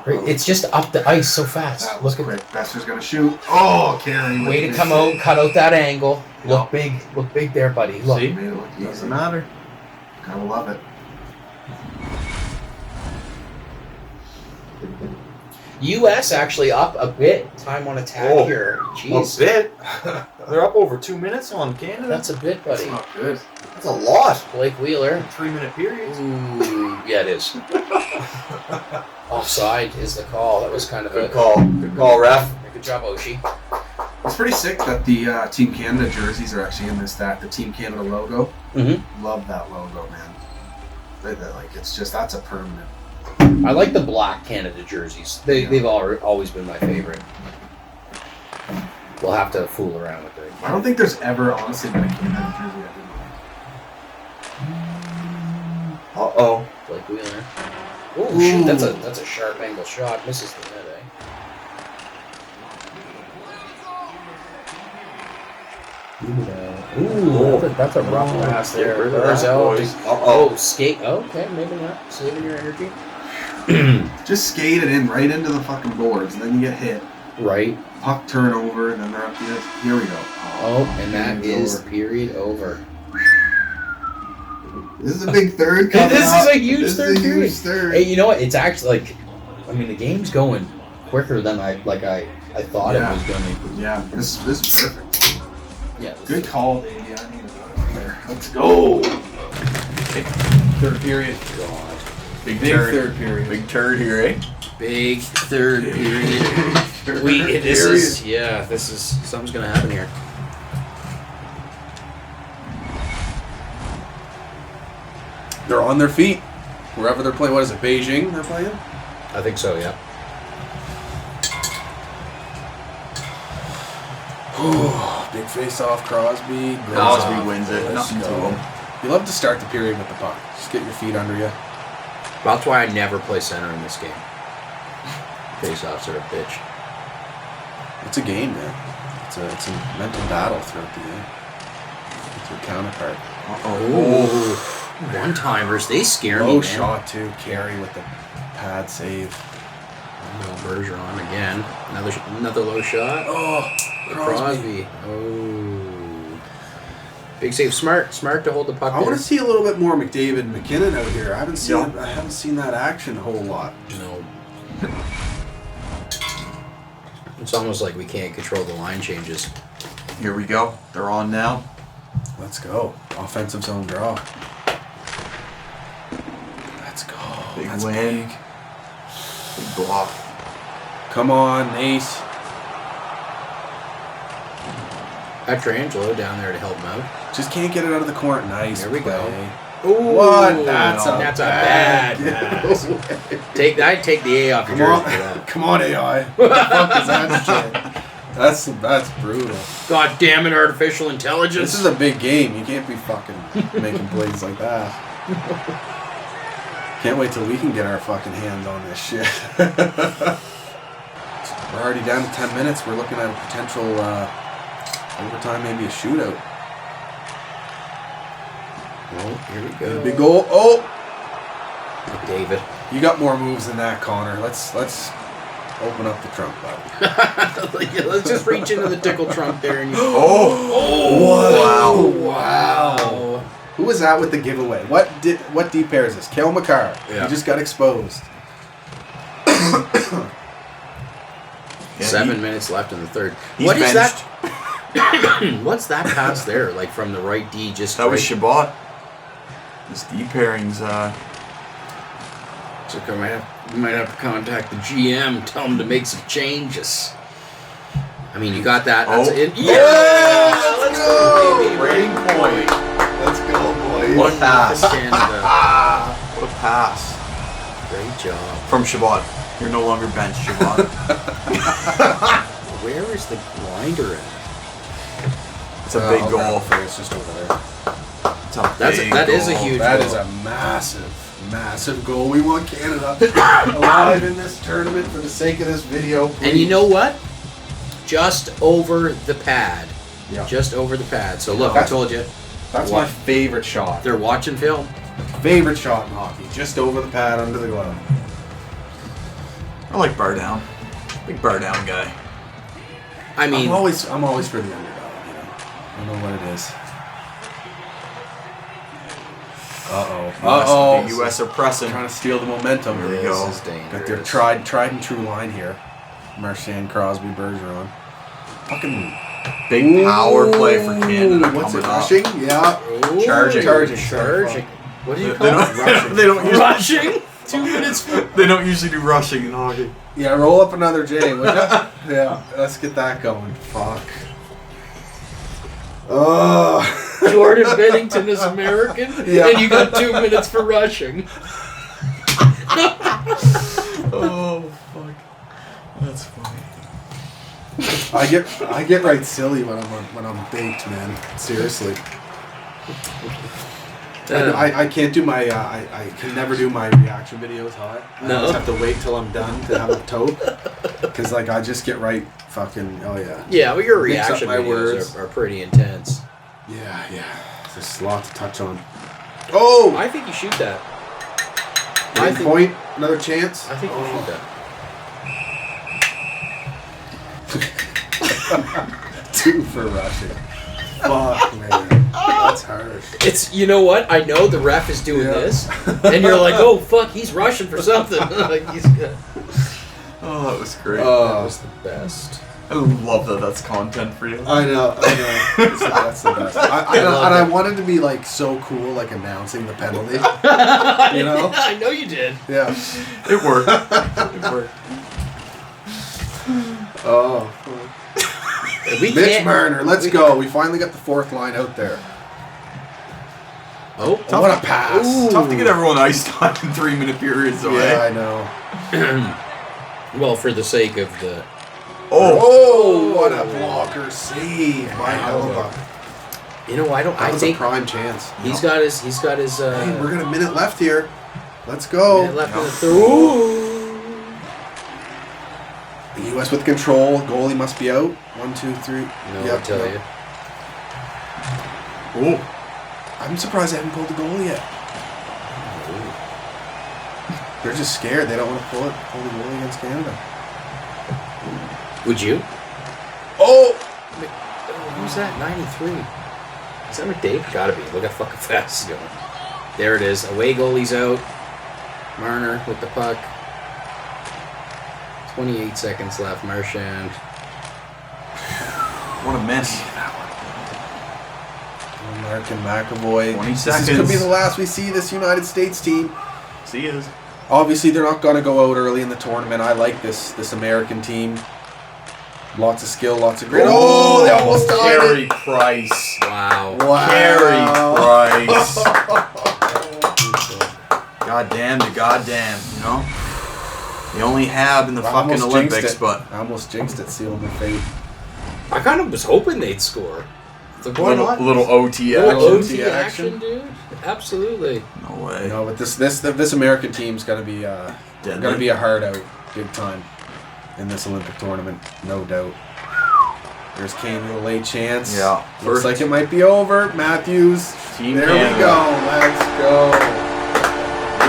It's just up the ice so fast. That was Look quick. Besser's gonna shoot. Oh, Carey. Way to come out, cut out that angle. Look big there, buddy. Look. See? Doesn't matter. Gotta love it. U.S. actually up a bit. Time on attack here. Jeez. A bit? They're up over 2 minutes on Canada. That's a bit, buddy. That's not good. That's a lot. Blake Wheeler. 3-minute periods. Ooh, yeah, it is. Offside is the call. That was kind of Good call. Good call, ref. Good job, Oshie. It's pretty sick that the Team Canada jerseys are actually in this the Team Canada logo. Mm-hmm. Love that logo, man. It's just, that's a permanent. I like the black Canada jerseys. They've always been my favorite. We'll have to fool around with it. I don't think there's ever honestly been a Canada jersey I didn't like. Uh-oh. Blake Wheeler. Ooh, shoot, that's a sharp angle shot. Misses the net, eh? Ooh, that's a rough pass there. Barzell. Oh, skate. Okay, maybe not. Saving your energy. Just skate it in right into the fucking boards, and then you get hit. Right. Puck turnover, and then they're up here. Here we go. Oh, and that is period over. This is a big third coming This up. is a huge third period. Huge third. Hey, you know what? It's actually the game's going quicker than I thought it was going to. Yeah, this is perfect. Yeah. Good call, baby. I need it there. Let's go. Third period. God. Big turd. third period. Big turd here, eh? Big third period. This is something's gonna happen here. They're on their feet. Wherever they're playing. What is it, Beijing they're playing? I think so, yeah. Big face-off, Crosby. Crosby wins it. Nothing to him. You love to start the period with the puck. Just get your feet under you. That's why I never play center in this game. Face-offs are a bitch. It's a game, man. It's a mental battle throughout the game. It's your counterpart. Oh. One-timers, they scare me, Low man. shot, too. Carey with the pad save. Bergeron again. Another low shot. Oh, Crosby. Oh. Big save. Smart to hold the puck. I want to see a little bit more McDavid and McKinnon out here. I haven't seen that action a whole lot. No. It's almost like we can't control the line changes. Here we go. They're on now. Let's go. Offensive zone draw. Let's go. Big That's win. big. Big block. Come on, Ace. Petrangelo down there to help him out. Just can't get it out of the corner. Nice. There we play. go. Ooh, What? That's a bad pass. I'd take the A off your jersey for that. Come on, AI. What the fuck is that shit? That's brutal. God damn it, artificial intelligence. This is a big game. You can't be fucking making plays like that. Can't wait till we can get our fucking hands on this shit. We're already down to 10 minutes. We're looking at a potential overtime, maybe a shootout. Well, here we go. Big goal. Oh! David. You got more moves than that, Connor. Let's open up the trunk, bud. Let's just reach into the tickle trunk there. And Wow. Who was that with the giveaway? What D pair is this? Kel McCarr. Yeah. He just got exposed. 7 minutes left in the third. He's What is benched. that? What's that pass there? Like from the right D, just That was Shabbat. This D pairing's So we might have to contact the GM, tell him to make some changes. I mean, you got that. That's it. Yeah! Let's go, baby. Rating point. Let's go, boys. What a pass. Canada. What a pass. Great job. From Shabbat. You're no longer benched, Shabbat. Where is the grinder at? It's a big goal. It's just over there. It's a big That is a goal. huge That goal. is a massive goal. We want Canada alive in this tournament for the sake of this video. Please. And you know what? Just over the pad. Yeah. Just over the pad. So look, I told you. That's my favorite shot. They're watching film. Favorite shot in hockey. Just over the pad, under the glove. I like bar down. Big bar down guy. I mean, I'm always for the underdog. You know, I don't know what it is. The U.S. are pressing. Trying to steal the momentum. There we go. this is dangerous. Got their tried and true line here. Marchand, Crosby, Bergeron. Fucking Big power play for Canada. What's it? coming up. Rushing? Yeah. Ooh, Charging. What do you They call don't, it? Rushing. they don't usually, Rushing? 2 minutes. they don't usually do rushing in hockey. Yeah, roll up another J, would ya? Yeah, let's get that going. Fuck. Oh. Jordan Bennington is American, Yeah. and you got 2 minutes for rushing. Oh fuck, that's funny. I get right silly when I'm baked, man. Seriously. I can't do my I can never do my reaction videos hot. I No. always have to wait till I'm done to have a tote. Cause like I just get right fucking Yeah, well, your Mix up reaction my videos are pretty intense. Yeah. There's a lot to touch on. Oh! I think you shoot that. One point, another chance. I think you shoot that. 2 for rushing. Fuck, man. That's harsh. It's, you know what? I know the ref is doing this, and you're like, oh fuck, he's rushing for something. Like he's good. Oh, that was great. That was the best. I love that. That's content for you. I know. That's the best. I wanted to be like so cool, like announcing the penalty. You know? I know you did. Yeah. It worked. It worked. Oh. We Mitch can't- Marner, let's go. We finally got the 4th line out there. Oh, What a pass. Ooh. Tough to get everyone iced on in 3-minute periods, though. Yeah, eh? I know. well, for the sake of the. Oh, what a blocker save by Helva. You know, I That was a think prime chance. he's got his. Hey, we're got a minute left here. Let's go. minute left in the third. The U.S. with control. Goalie must be out. 1, 2, 3. No, Yep, I tell yep. you. Oh. I'm surprised they haven't pulled the goalie yet. They're just scared. They don't want to pull the goalie against Canada. Would you? Oh! Who's that? 93. Is that what Dave? Gotta be. Look how fucking fast he's going. There it is. Away goalie's out. Marner with the puck. 28 seconds left. Marchand. What a miss. American McAvoy. 20 This seconds. could be the last we see this United States team. See you. Obviously, they're not going to go out early in the tournament. I like this American team. Lots of skill, lots of grit. Oh, they almost tied Carey it. Price. Wow. Carey Price. Goddamn to goddamn, you know? The only hab in the I fucking almost jinxed Olympics, it. but I almost jinxed it, sealing my fate. I kind of was hoping they'd score. Like, why not? Little OT Little action. OT action, dude. Absolutely. No way. No, but this American team's gonna be a hard out, big time, in this Olympic tournament, no doubt. There's Kane with a late chance. Yeah. Looks like it might be over. Matthews. Team there Canada. we go. Let's go.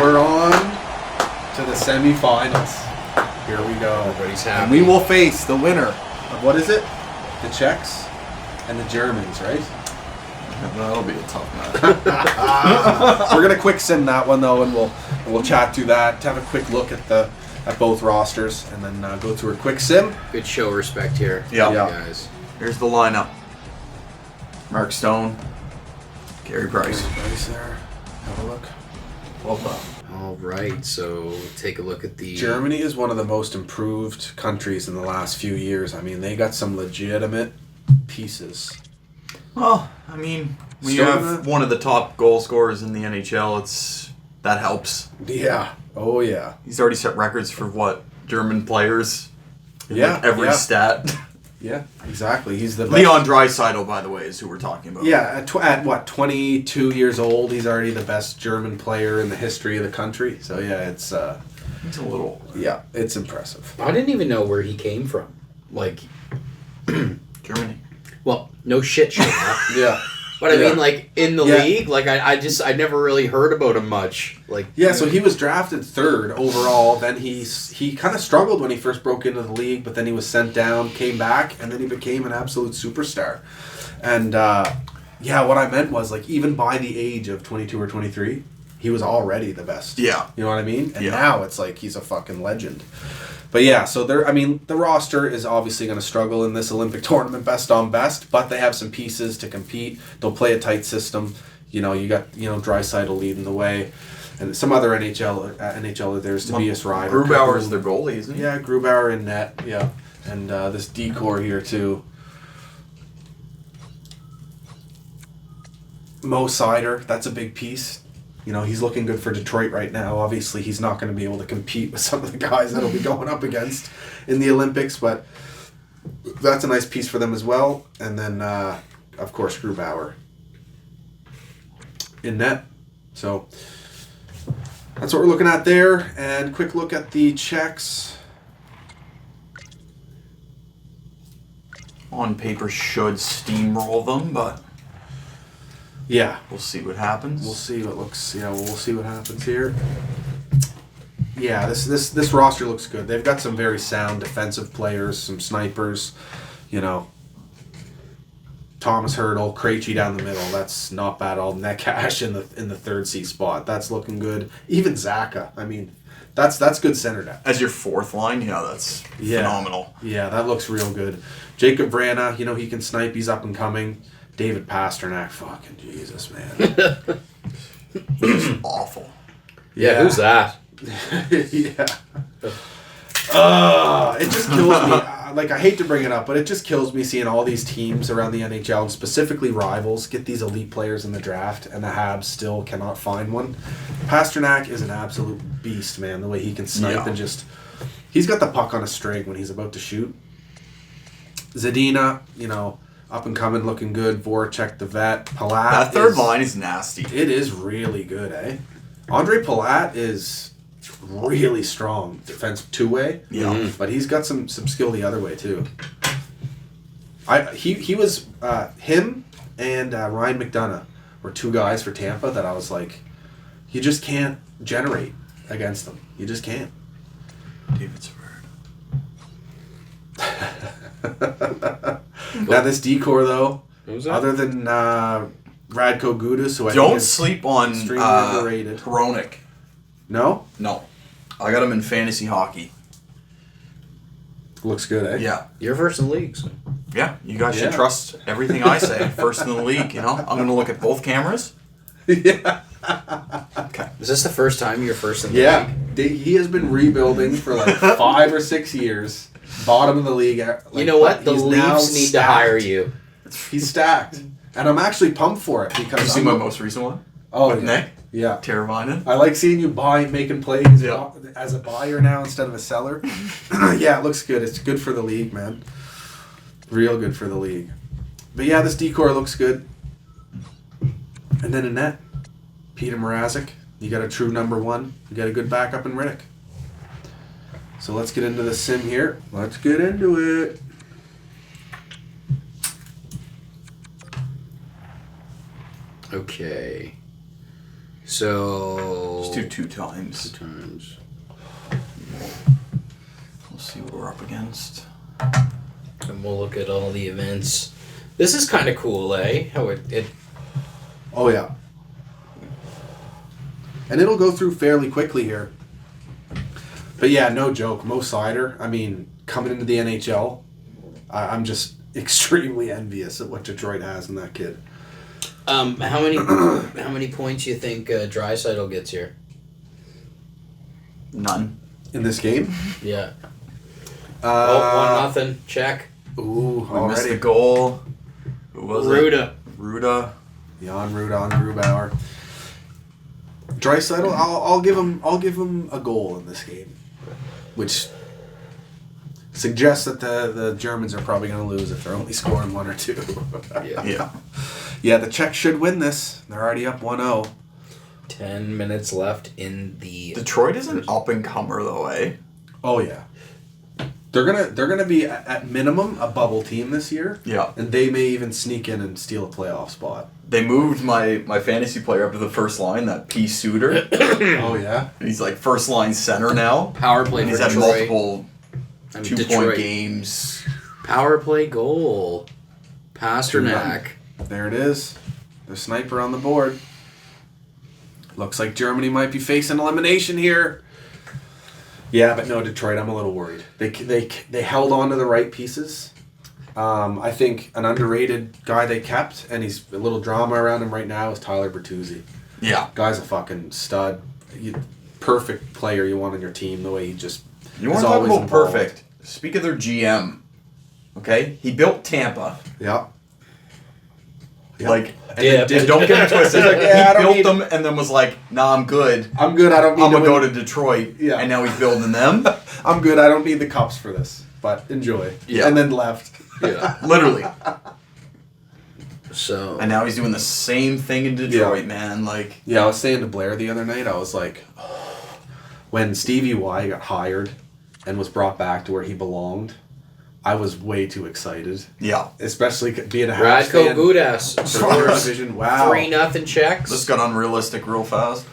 We're on to the semifinals. Here we go. Everybody's happy. And we will face the winner of, what is it? The Czechs and the Germans, right? That'll be a tough match. We're gonna quick sim that one though, and we'll chat through that. Have a quick look at both rosters, and then go through a quick sim. Good show respect here. Yeah. Guys. Here's the lineup. Mark Stone. Gary Price. Price there. Have a look. Well done. All right, so take a look at the... Germany is one of the most improved countries in the last few years. I mean, they got some legitimate pieces. Well, I mean, when you have one of the top goal scorers in the NHL, that helps. Yeah. Oh, yeah. He's already set records for German players. Yeah. Like every stat. Yeah, exactly. He's the best. Leon Draisaitl, by the way, is who we're talking about. Yeah, at 22 years old, he's already the best German player in the history of the country. So yeah, it's a little. Yeah, it's impressive. I didn't even know where he came from. Like, Germany. Well, no shit, Yeah. But I mean, like, in the league, like, I never really heard about him much. Like, yeah, so he was drafted 3rd overall. Then he kind of struggled when he first broke into the league, but then he was sent down, came back, and then he became an absolute superstar. And, what I meant was, like, even by the age of 22 or 23, he was already the best. Yeah. You know what I mean? And now it's like he's a fucking legend. But yeah, so the roster is obviously going to struggle in this Olympic tournament, best on best, but they have some pieces to compete. They'll play a tight system. You got Draisaitl leading the way, and some other NHL. There's Tobias Ryder. Grubauer is their goalie, isn't he? Yeah, Grubauer in net. Yeah, and this decor here too. Mo Seider, that's a big piece. He's looking good for Detroit right now. Obviously, he's not going to be able to compete with some of the guys that'll be going up against in the Olympics, but that's a nice piece for them as well. And then, of course, Grubauer in net. So that's what we're looking at there. And quick look at the Czechs. On paper, should steamroll them, but... Yeah. We'll see what happens. We'll see what happens here. Yeah, this roster looks good. They've got some very sound defensive players, some snipers, Thomas Hurdle, Krejci down the middle. That's not bad at all. Netcash in the 3rd C spot. That's looking good. Even Zaka. I mean, that's good center depth. As your 4th line, that's phenomenal. Yeah, that looks real good. Jacob Vrana, he can snipe. He's up and coming. David Pasternak, fucking Jesus, man. He's awful. Yeah, who's that? Yeah. It just kills me. I hate to bring it up, but it just kills me seeing all these teams around the NHL, and specifically rivals, get these elite players in the draft, and the Habs still cannot find one. Pasternak is an absolute beast, man, the way he can snipe and just... He's got the puck on a string when he's about to shoot. Zadina, up and coming, looking good. Voracek, the vet. Palat. That 3rd line is nasty. It is really good, eh? Andre Palat is really strong defense 2-way. Yeah. But he's got some skill the other way too. He was him and Ryan McDonough were 2 guys for Tampa that I was like, you just can't generate against them. You just can't. David Savard. Now this decor though, Who's that? other than Radko Gudas, who I Don't think is sleep on extremely underrated. Hronik. No? No. I got him in fantasy hockey. Looks good, eh? Yeah. You're first in the league, so. Yeah, you guys should trust everything I say. First in the league, I'm going to look at both cameras. Yeah. Okay. Is this the first time you're first in the league? He has been rebuilding for like 5 or 6 years. Bottom of the league. You know what? The Leafs need to hire you. He's stacked. And I'm actually pumped for it because... Have you seen my most recent one? Oh, with Nick? Yeah. Teravainen? I like seeing you making plays Yeah. as a buyer now instead of a seller. Yeah, it looks good. It's good for the league, man. Real good for the league. But yeah, this decor looks good. And then in net, Peter Mrazek. You got a true number one. You got a good backup in Riddick. So let's get into the sim here. Let's get into it. Okay. So... Let's do 2 times. 2 times. We'll see what we're up against. And we'll look at all the events. This is kind of cool, eh? How it... Oh, yeah. And it'll go through fairly quickly here. But yeah, no joke. Mo Seider, I mean, coming into the NHL, I'm just extremely envious at what Detroit has in that kid. How many points do you think Draisaitl gets here? None. In this game? Yeah. 1-0. Check. Ooh, we missed the goal. Who was Ruda. it? Ruda. Jan Ruda on Grubauer. Draisaitl, I'll give him a goal in this game, which suggests that the Germans are probably going to lose if they're only scoring 1 or 2. Yeah. Yeah, the Czechs should win this. They're already up 1-0. 10 minutes left in the... Detroit is an up-and-comer, though, eh? Oh, yeah. They're gonna be, at minimum, a bubble team this year. Yeah. And they may even sneak in and steal a playoff spot. They moved my fantasy player up to the first line, that P. Suter. Oh, yeah? And he's like first-line center now. Power play And for he's had Detroit. multiple 2-point games. Power play goal. Pasternak. There it is. The sniper on the board. Looks like Germany might be facing elimination here. Yeah, but no, Detroit, I'm a little worried. They held on to the right pieces. I think an underrated guy they kept, and he's a little drama around him right now, is Tyler Bertuzzi. Yeah. Guy's a fucking stud. Perfect player you want on your team, the way he just You want is to talk always about involved. perfect? Speak of their GM. Okay? He built Tampa. Yeah. Like, Yeah, and don't get it twisted. Yeah, I don't he built need- them and then was like, nah, I'm good. I'm good. I don't need I'm going to win. go to Detroit. Yeah. And now he's building them. I'm good. I don't need the cups for this. But enjoy. Yeah. And then left. Yeah. Literally. So... And now he's doing the same thing in Detroit, man. Like, Yeah, I was saying to Blair the other night, I was like, when Stevie Y got hired and was brought back to where he belonged, I was way too excited. yeah. Especially being a Habs Radko fan. Gudas First scores division, wow. 3-0 Czechs. This got unrealistic real fast.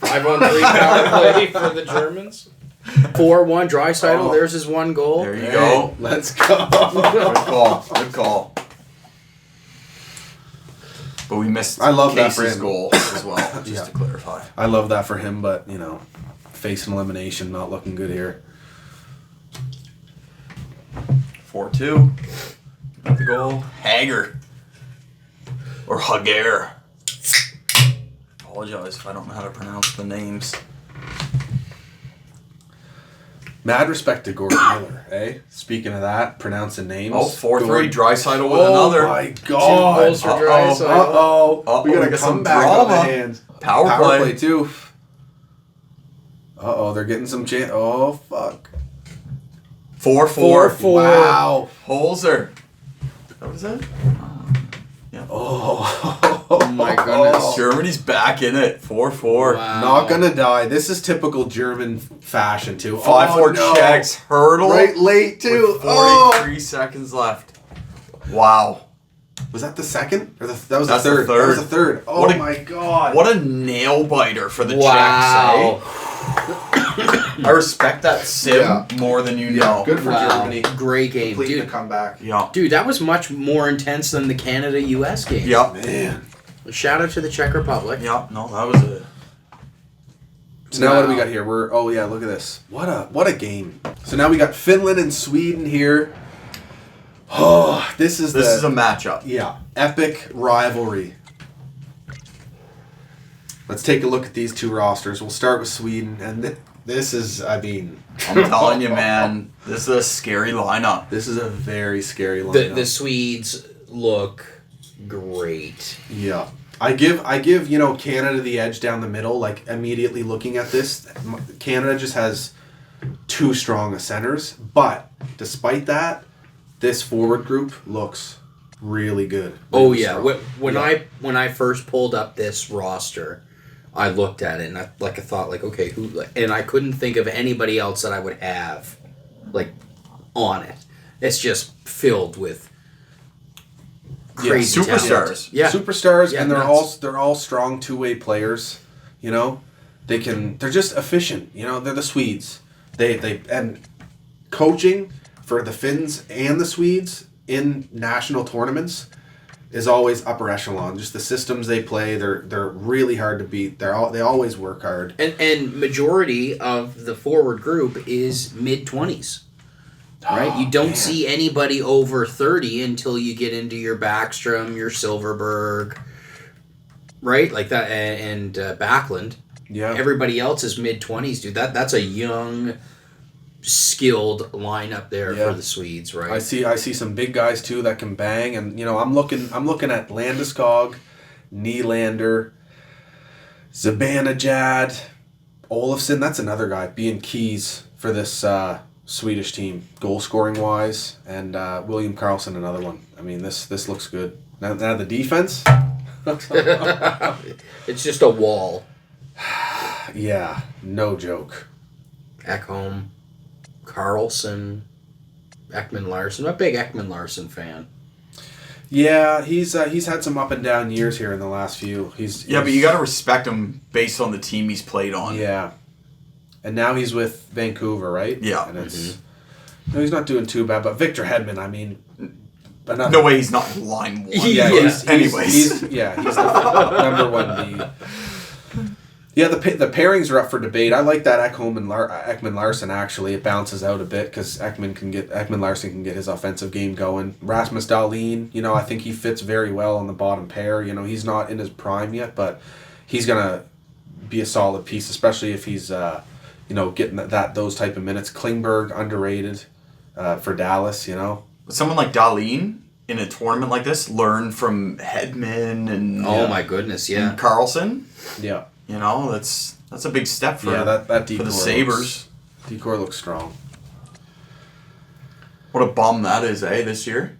5-on-3 power play for the Germans. 4-1 Draisaitl. Oh. There's his 1 goal. There you Hey, go. let's go. Good call. Good call. But we missed I love that Case's for him. goal as well, just Yeah. to clarify. I love that for him, but, facing elimination, not looking good here. 4-2. Got the goal. Hager. Or Hager. Apologize if I don't know how to pronounce the names. Mad respect to Gordon Miller, eh? Speaking of that, pronouncing names. Oh, 4-3. Draisaitl with Oh another. my 2 God. goals for Draisaitl. Uh-oh. We got a got some comeback on the drama. hands. Power play. too. Uh-oh, they're getting some chance. Oh, fuck. 4-4. 4-4. Wow. Holzer. What is that? Oh. my goodness. Germany's back in it. 4-4. Wow. Not gonna die. This is typical German fashion, too. 5-4 no. Czechs. Hurdle. Right late, too. With 43 seconds left. Wow. Was that the second? Or that was That's the the third. third. That was the third. Oh, What a- my God. What a nail biter for the Wow. Czechs, eh? I respect that sim Yeah. more than you Yeah, know. good for Wow. Germany. Great game. Completing the Dude, comeback. Yeah. dude, that was much more intense than the Canada-US game. Yeah. Man. Shout out to the Czech Republic. Yeah. No, that was it. So now what do we Wow. got here? Yeah, look at this. What a game. So now we got Finland and Sweden here. Oh, this is a matchup. yeah, epic rivalry. Let's take a look at these two rosters. We'll start with Sweden, and this is, I'm telling you, man, this is a scary lineup. this is a very scary lineup. The Swedes look great. Yeah. I give Canada the edge down the middle, like immediately looking at this. Canada just has too strong of centers, but despite that, this forward group looks really good. Oh yeah, when I first pulled up this roster, I looked at it and I thought like, okay, who? And I couldn't think of anybody else that I would have like on it. It's just filled with crazy superstars. Yeah, superstars, yeah, and they're all strong two-way players. You know, they're just efficient. You know, they're the Swedes. They and coaching for the Finns and the Swedes in national tournaments is always upper echelon. Just the systems they play, they're really hard to beat. They always work hard. And majority of the forward group is mid-20s. Right? You don't see anybody over 30 until you get into your Backstrom, your Silverberg, right? Like that, and Backlund. Yeah. Everybody else is mid-20s, dude. That's a young, skilled lineup there for the Swedes, right? I see some big guys too that can bang, and you know I'm looking at Landeskog, Nylander, Zibanejad, Olofsson. That's another guy being keys for this Swedish team, goal scoring wise, and William Karlsson, another one. I mean, this looks good. Now the defense. It's just a wall. Yeah, no joke. Ekholm, Karlsson, Ekman Larsson. I'm a big Ekman Larsson fan. Yeah, he's had some up and down years here in the last few. But you got to respect him based on the team he's played on. Yeah. And now he's with Vancouver, right? Yeah. And it's no, he's not doing too bad. But Victor Hedman, I mean, no way he's not line one. Yeah. He's he's the number one B. Yeah, the pairings are up for debate. I like that Ekman Larsson actually. It bounces out a bit because Ekman Larsson can get his offensive game going. Rasmus Dahlin, you know, I think he fits very well on the bottom pair. You know, he's not in his prime yet, but he's gonna be a solid piece, especially if he's getting those type of minutes. Klingberg underrated for Dallas. You know, someone like Dahlin in a tournament like this learn from My Hedman goodness, yeah, and Karlsson. Yeah. You know, that's a big step for that decor for the Sabres. Decor looks strong. What a bum that is, this year?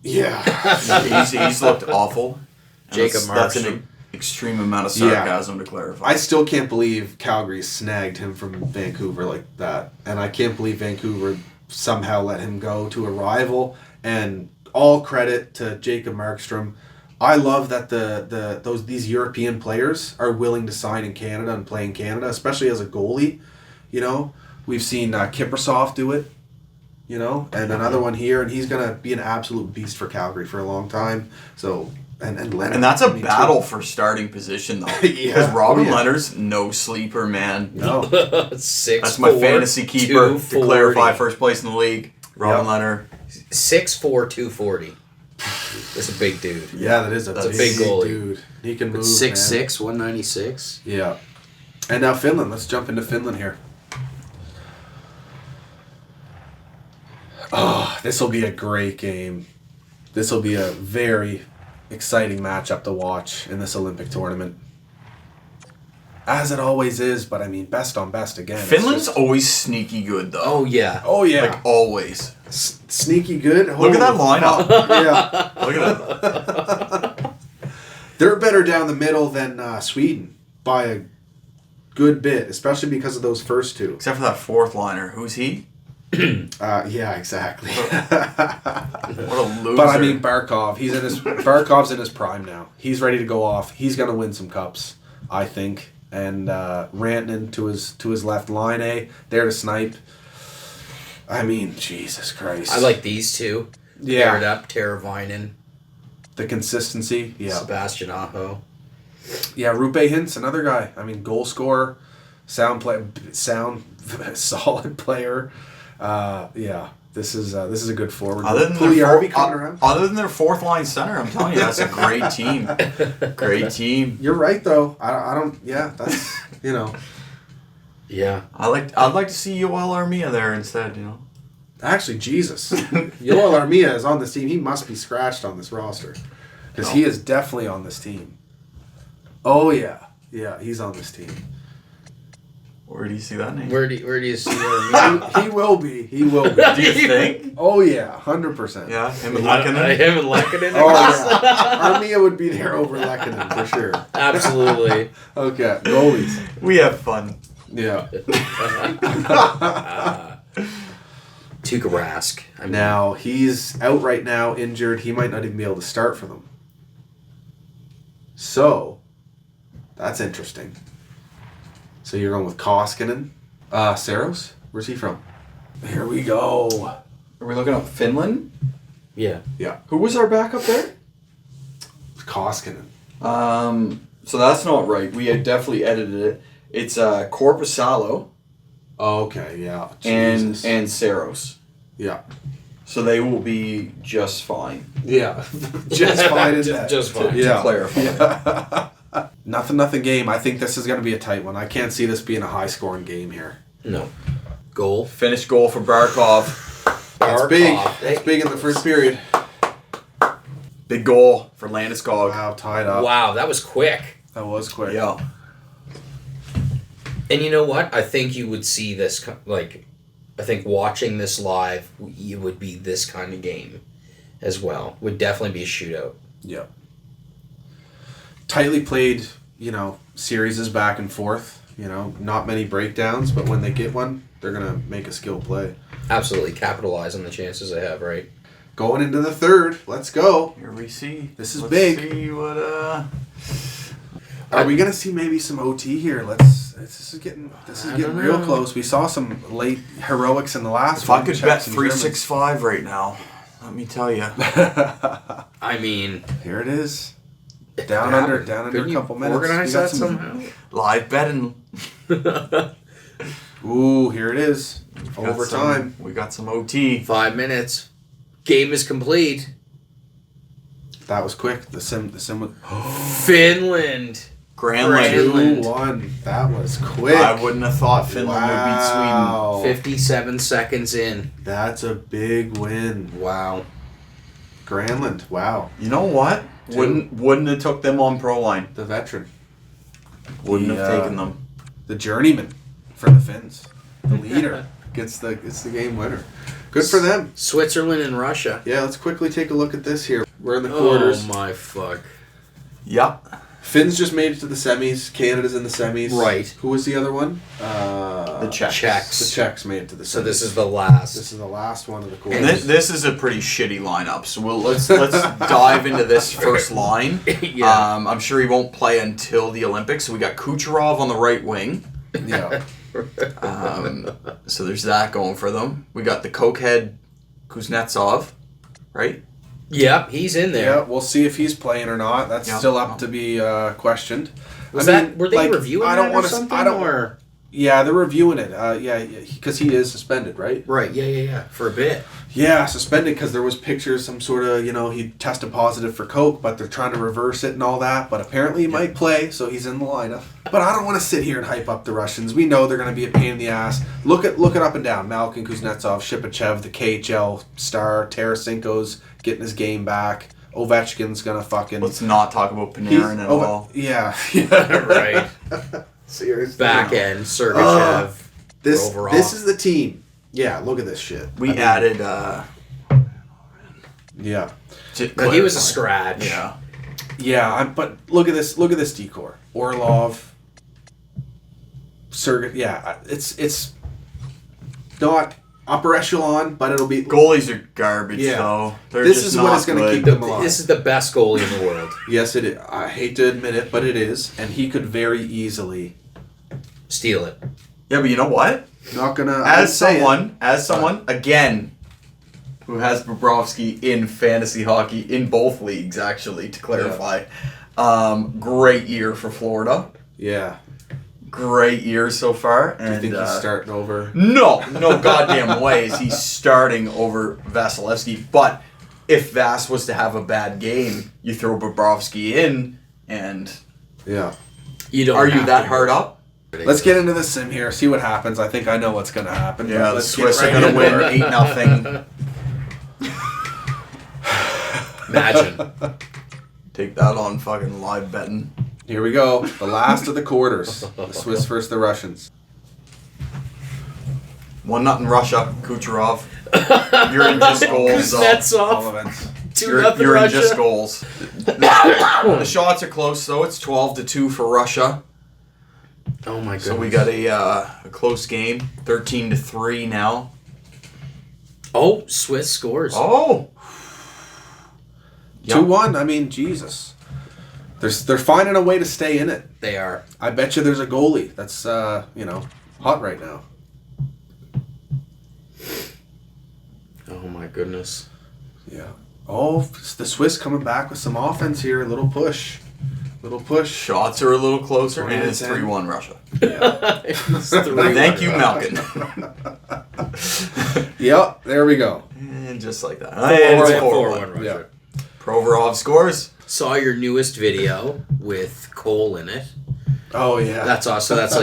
Yeah. he's looked awful. Jacob Markstrom. That's an extreme amount of sarcasm to clarify. I still can't believe Calgary snagged him from Vancouver like that. And I can't believe Vancouver somehow let him go to a rival. And all credit to Jacob Markstrom. I love that these European players are willing to sign in Canada and play in Canada, especially as a goalie. You know, we've seen Kiprusoff do it. You know, and another one here, and he's gonna be an absolute beast for Calgary for a long time. So and Leonard, and that's a battle for starting position though, because Robin Leonard's no sleeper, man. No, that's my fantasy keeper to clarify first place in the league. Robin Leonard, 6'4", 240. That's a big dude. Yeah, that's a big goalie. Dude. He can move. 6'6", 196. Yeah. And now Finland. Let's jump into Finland here. Oh, this will be a great game. This will be a very exciting matchup to watch in this Olympic tournament. As it always is, but I mean, best on best again. Finland's always sneaky good, though. Oh, yeah. Oh, yeah. Like, always. Sneaky good? Look at that lineup. Yeah. Look at that. They're better down the middle than Sweden by a good bit, especially because of those first two. Except for that fourth liner. Who's he? Yeah, exactly. What a loser. But I mean, Barkov's in his prime now. He's ready to go off. He's gonna win some cups, I think. And Rantanen to his left, line A there to snipe. I mean, Jesus Christ. I like these two. Yeah. Paired up, Teravainen. The consistency. Yeah. Sebastian Aho. Yeah, Rupe Hintz, another guy. I mean, goal scorer, solid player. Yeah, this is a good forward. Other than their fourth line center, I'm telling you, that's a great team. Great team. You're right though. I don't. Yeah, that's Yeah. I'd like to see Yoel Armia there instead. You know. Actually, Jesus, Yoel Armia is on this team. He must be scratched on this roster because he is definitely on this team. Oh yeah, he's on this team. Where do you see that name? Where do you see that? He will be. He will be. Do you think? Oh yeah, 100%. Yeah, him and Lekanen. Him and Lekanen. Oh yeah. Armia would be there over Lekanen for sure. Absolutely. Okay, goalies. We have fun. Yeah. Tuukka Rask. Now he's out right now, injured. He might not even be able to start for them. So, that's interesting. So you're going with Koskinen. Saros? Where's he from? Here we go. Are we looking up Finland? Yeah. Yeah. Who was our backup there? Koskinen. So that's not right. We had definitely edited it. It's Korpisalo Okay, yeah. and Jesus. Saros. Yeah. So they will be just fine. Yeah. Just fine in that. Just fine. To Yeah. clarify. Yeah. Nothing game. I think this is going to be a tight one. I can't see this being a high-scoring game here. No. Goal. Finished goal for Barkov. That's big. Barkov. That's big in the first period. Big goal for Landeskog. Wow, tied up. Wow, that was quick. That was quick. Yeah. And you know what? I think you would see this, I think watching this live, it would be this kind of game as well. Would definitely be a shootout. Yeah. Tightly played, series is back and forth. Not many breakdowns, but when they get one, they're going to make a skill play. Absolutely capitalize on the chances they have, right? Going into the third. Let's go. Here we see. This is Let's big. See what Are we going to see maybe some OT here? This is getting real close. We saw some late heroics in the last If one. I could bet 365 right now, let me tell you. I mean, Here it is. Down under a couple minutes. Organize You got that some- somehow. Live betting. Ooh, here it is. We got Overtime. We got some OT. 5 minutes. Game is complete. That was quick. The sim was Finland. Granlund. 2-1. That was quick. I wouldn't have thought Finland Wow. 57 seconds in. That's a big win. Wow. Granlund. Wow. would beat Sweden. You know what? Wouldn't have took them on pro line. The veteran. Wouldn't The, have taken them. The journeyman for the Finns. The leader gets the game winner. Good for them. Switzerland and Russia. Yeah, let's quickly take a look at this here. We're in the quarters. Oh my fuck. Yep. Finns just made it to the semis. Canada's in the semis. Right. Who was the other one? The Czechs. The Czechs made it to the semis. So this is the last. This is the last one of the And quarters. this is a pretty shitty lineup. So let's dive into this first line. Yeah. I'm sure he won't play until the Olympics. So we got Kucherov on the right wing. Yeah. So there's that going for them. We got the cokehead Kuznetsov, right? Yep, he's in there. Yeah, we'll see if he's playing or not. That's Yeah. still up to be questioned. Were they reviewing that or something? Or? Yeah, they're reviewing it. Because he is suspended, right? Right, yeah. For a bit. Yeah, suspended because there was pictures, some sort of, he tested positive for coke, but they're trying to reverse it and all that. But apparently he might play, so he's in the lineup. But I don't want to sit here and hype up the Russians. We know they're going to be a pain in the ass. Look it up and down. Malkin, Kuznetsov, Shipachev, the KHL star, Tarasenko's getting his game back. Ovechkin's going to fucking... Let's not talk about Panarin at all. Yeah. Right. Seriously. Back end, Sergachev. This is the team. Yeah, look at this shit. We added... Yeah. No, he was a scratch. Yeah. Yeah, but look at this decor. Orlov, Sergey. Yeah, it's not upper echelon, but it'll be. Goalies are garbage, Yeah. though. They're This just is what not is going to good. keep them alive. This is the best goalie in the world. Yes, it is. I hate to admit it, but it is, and he could very easily. Steal it. Yeah, but you know what? Not gonna. As someone, again, who has Bobrovsky in fantasy hockey in both leagues, actually, to clarify. Great year for Florida. Yeah. Great year so far. And, Do you think he's starting over? No goddamn way is he starting over Vasilevsky. But if Vas was to have a bad game, you throw Bobrovsky in, and Yeah. are you that hard up? Let's get into the sim here. See what happens. I think I know what's gonna happen. Yeah, but the let's Swiss get are right gonna into win it. 8-0. Imagine. Take that on fucking live betting. Here we go. The last of the quarters. The Swiss versus the Russians. 1-0 Russia. Kucherov. You're in just goals. Kuznetsov. 2-0 You're in Russia. just goals. The shots are close though. It's 12-2 for Russia. Oh my goodness. So we got a close game. 13-3 now. Oh, Swiss scores. Oh. 2-1. I mean, Jesus. They're finding a way to stay in it. They are. I bet you there's a goalie that's hot right now. Oh my goodness. Yeah. Oh, it's the Swiss coming back with some offense here. A little push. Shots are a little closer, and it's 3-10. 3-1 Russia. Yeah. Thank you, Malkin. Yep, there we go. And just like that. 4-1 Russia. Yeah. Provorov scores. Saw your newest video with Cole in it. Oh yeah. That's awesome. That's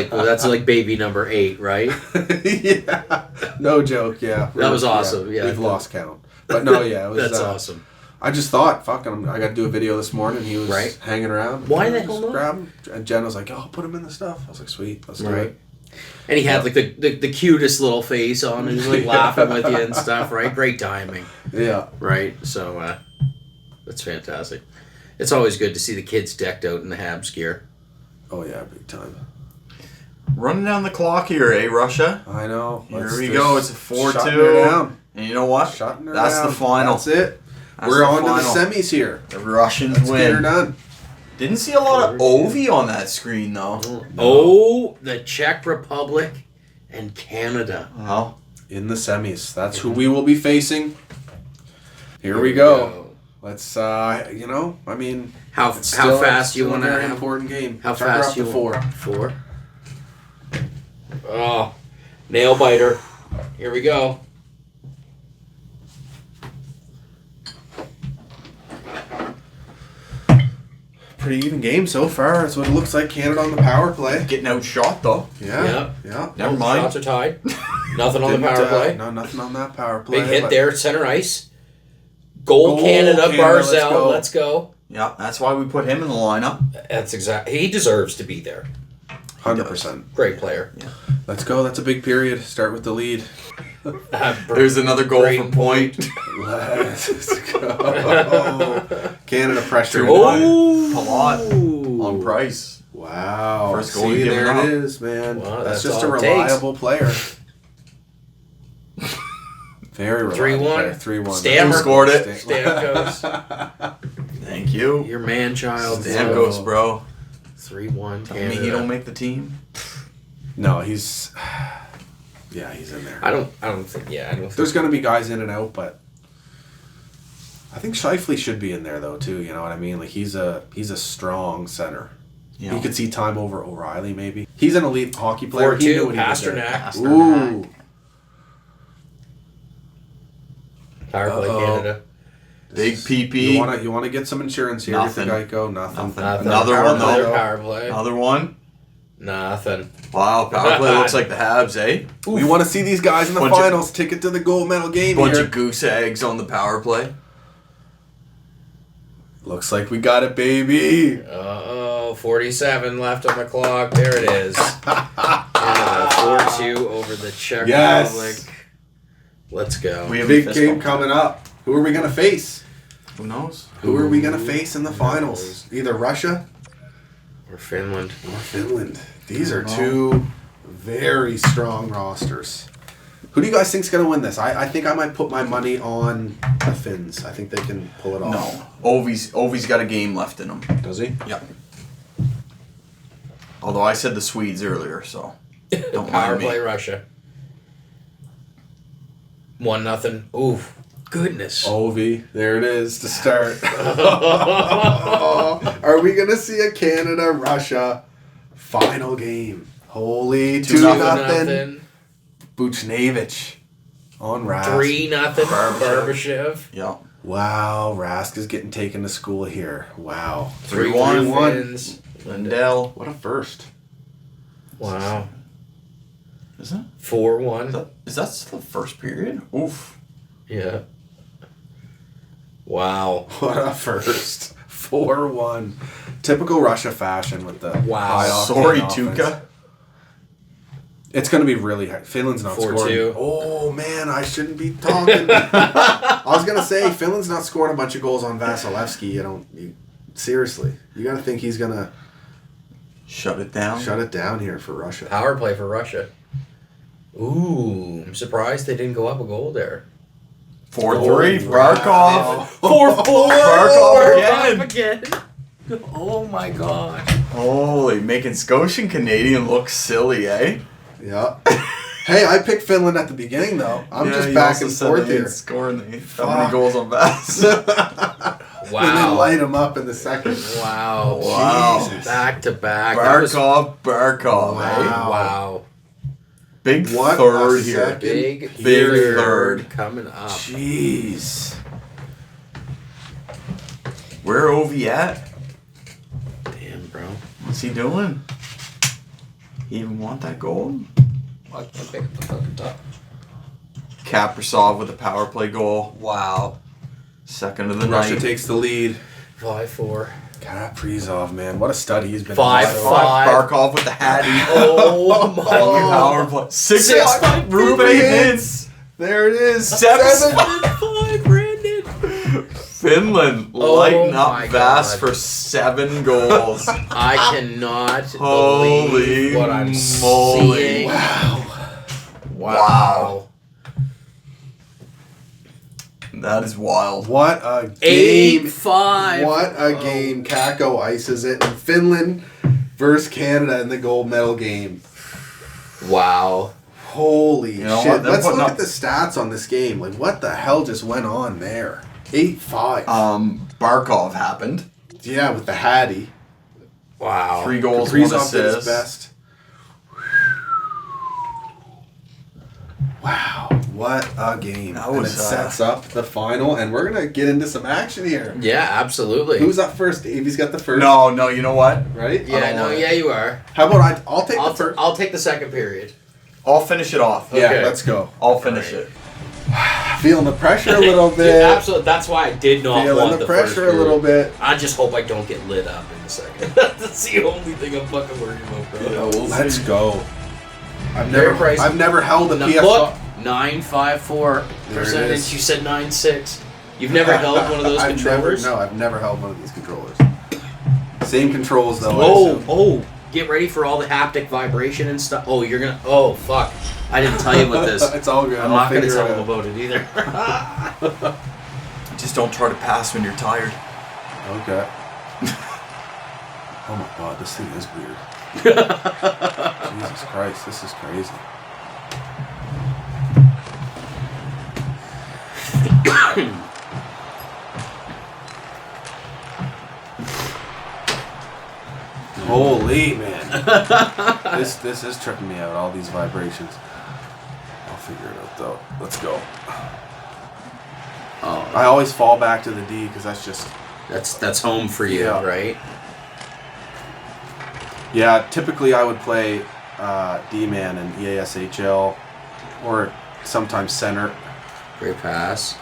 like baby number 8, right? Yeah. No joke, yeah. That was awesome. Yeah. We've lost count. But no, yeah, it was That's awesome. I just thought, fuck him, I got to do a video this morning. He was Right. hanging around. Why the Just hell not? grab him. And Jen was like, "Oh, put him in the stuff." I was like, "Sweet, let's do Right. it." And he had like the cutest little face on, and he was like laughing with you and stuff, right? Great timing, Yeah. right? So that's fantastic. It's always good to see the kids decked out in the Habs gear. Oh yeah, big time. Running down the clock here, Russia? I know. Here we go. It's a 4-2. Shutting her down. And you know what? Shutting her That's down. the final. That's it. That's We're the on final. to the semis here. The Russians Let's get her win. done. Didn't see a lot of Ovi on that screen, though. Oh, the Czech Republic and Canada. Well, In the semis. That's who we will be facing. Here we go. Let's, I mean, How fast you want to? a very important game. How Start her fast up you to 4. 4. Oh, nail biter. Here we go. Pretty even game so far. That's what it looks like. Canada on the power play. getting outshot, though. Yeah. Never mind. Shots are tied. Nothing on the Didn't, power play. No, nothing on that power play. Big hit but- there, center ice. Goal Canada, Barzell. Let's go. Yeah, that's why we put him in the lineup. That's exactly. He deserves to be there. 100%. Great player. Yeah. Let's go. That's a big period. Start with the lead. There's another goal Great from point. Let's go. Canada pressure. Palat on Price. Wow. First goal See, given there up. it is, man. Wow, that's that's just a all it takes. reliable player. Very reliable 3-1. player. 3-1. Stammer. Who scored it? Stamkos. Thank you. Your man child. Stamkos, bro. 3-1 Tell me he don't make the team. No, he's... Yeah, he's in there. I don't think. Yeah, I don't. There's going to be guys in and out, but... I think Scheifele should be in there, though, too. You know what I mean? Like, he's a strong center. Yeah. He could see time over O'Reilly, maybe. He's an elite hockey player. He 4-2. knew what he did there. Pasternak. Ooh. Power play Uh-oh. Canada. Big PP. You want to get some insurance here Nothing. with the Geico? Nothing. Another one, though. Another power play. Another one. Nothing. Wow, power play looks like the Habs, eh? We want to see these guys in the Bunch of- finals. Ticket to the gold medal game Bunch here. of goose eggs on the power play. Looks like we got it, baby. 47 left on the clock. There it is. Canada 4-2 over the Czech Yes. Republic. Let's go. We have Big a fist game bump. coming up. Who are we going to face? Who knows? Who are we going to face in the finals? Either Russia Or Finland. or Finland. These are two very strong rosters. Who do you guys think is going to win this? I think I might put my money on the Finns. I think they can pull it off. No. Ovi's got a game left in him. Does he? Yep. Although I said the Swedes earlier, so don't Power mind me. play Russia. 1-0. Ooh, goodness. Ovi, there it is to start. Are we going to see a Canada-Russia final game? Holy 2-0. 2-0. Buchnevich on Rask. 3-0. Barbashev. Yeah. Wow, Rask is getting taken to school here. Wow. 3-1. 3-1. Finns. Lindell. What a first. Wow. Is it? 4-1. Is that the first period? Oof. Yeah. Wow. What a first. 4-1. Typical Russia fashion with the Wow. high octane Sorry, offense. Tuukka. It's going to be really hard. Finland's not 4-2. scoring. Oh, man, I shouldn't be talking. I was going to say, Finland's not scoring a bunch of goals on Vasilevsky. Seriously. You got to think he's going to... Shut it down here for Russia. Power play for Russia. Ooh, I'm surprised they didn't go up a goal there. 4-3, Barkov. 4-4, Barkov again. Oh my god. Holy, making Scotian Canadian look silly, eh? Yeah. Hey, I picked Finland at the beginning, though. I'm just back and forth here. Scoring how many goals on Vass? Wow. And then light him up in the second. Wow. Jesus. Back to back. Barkov, Wow. eh? Wow. Big What third a here. second. Big third coming up. Jeez. Where Ovi at? Damn, bro. What's he doing? He even want that goal? I can't pick up the fucking top. Kaprizov with a power play goal. Wow. Second of the Russia night. takes the lead. 5-4. Kaprizov, man. What a stud he's been. 5-5. Barkov with the hattie. Oh my Power god. play. 6-5. Rube hits. There it is. 7-5. Brandon. Finland Oh lighting my up Vass God. for 7 goals. I cannot Holy believe what I'm moly. seeing. Wow. That is wild. What a game. 8-5. What a game. Kakko ices it. And Finland versus Canada in the gold medal game. Wow. Holy You know shit. what? They're Let's putting look up- at the stats on this game. Like, what the hell just went on there? 8-5. Barkov happened. Yeah, with the Hattie. Wow. 3 goals, 1 Kaprizov did his assist. best. Wow, what a game. That And was, it sets up the final, and we're going to get into some action here. Yeah, absolutely. Who's up first? Davey's got the first. No, you know what? Right? Yeah, no, yeah, you are. How about I'll take the first. I'll take the second period. I'll finish it off. Yeah, Okay. let's go. I'll finish it. Feeling the pressure a little Dude, bit. absolutely. That's why I did not Feeling want the first pressure a little period. bit. I just hope I don't get lit up in the second. That's the only thing I'm fucking worried about, bro. Yeah, we'll Let's see. go. I've Very pricey. never held a Now, PS5. look, 9.54 There it percentage. is. You said 9.6. You've never held one of those controllers? I've never held one of these controllers. Same controls though. I Oh, assume. get ready for all the haptic vibration and stuff. Oh, you're gonna. Oh, fuck. I didn't tell you about this. It's all good. I'm I'll not gonna figure tell it them out. about it either. Just don't try to pass when you're tired. Okay. Oh my god, this thing is weird. Jesus Christ, this is crazy. Holy man. This is tripping me out, all these vibrations. I'll figure it out though. Let's go. Oh, I always fall back to the D because that's just... that's home for you, Yeah. right? Yeah, typically I would play D-man in EASHL or sometimes center. Great pass.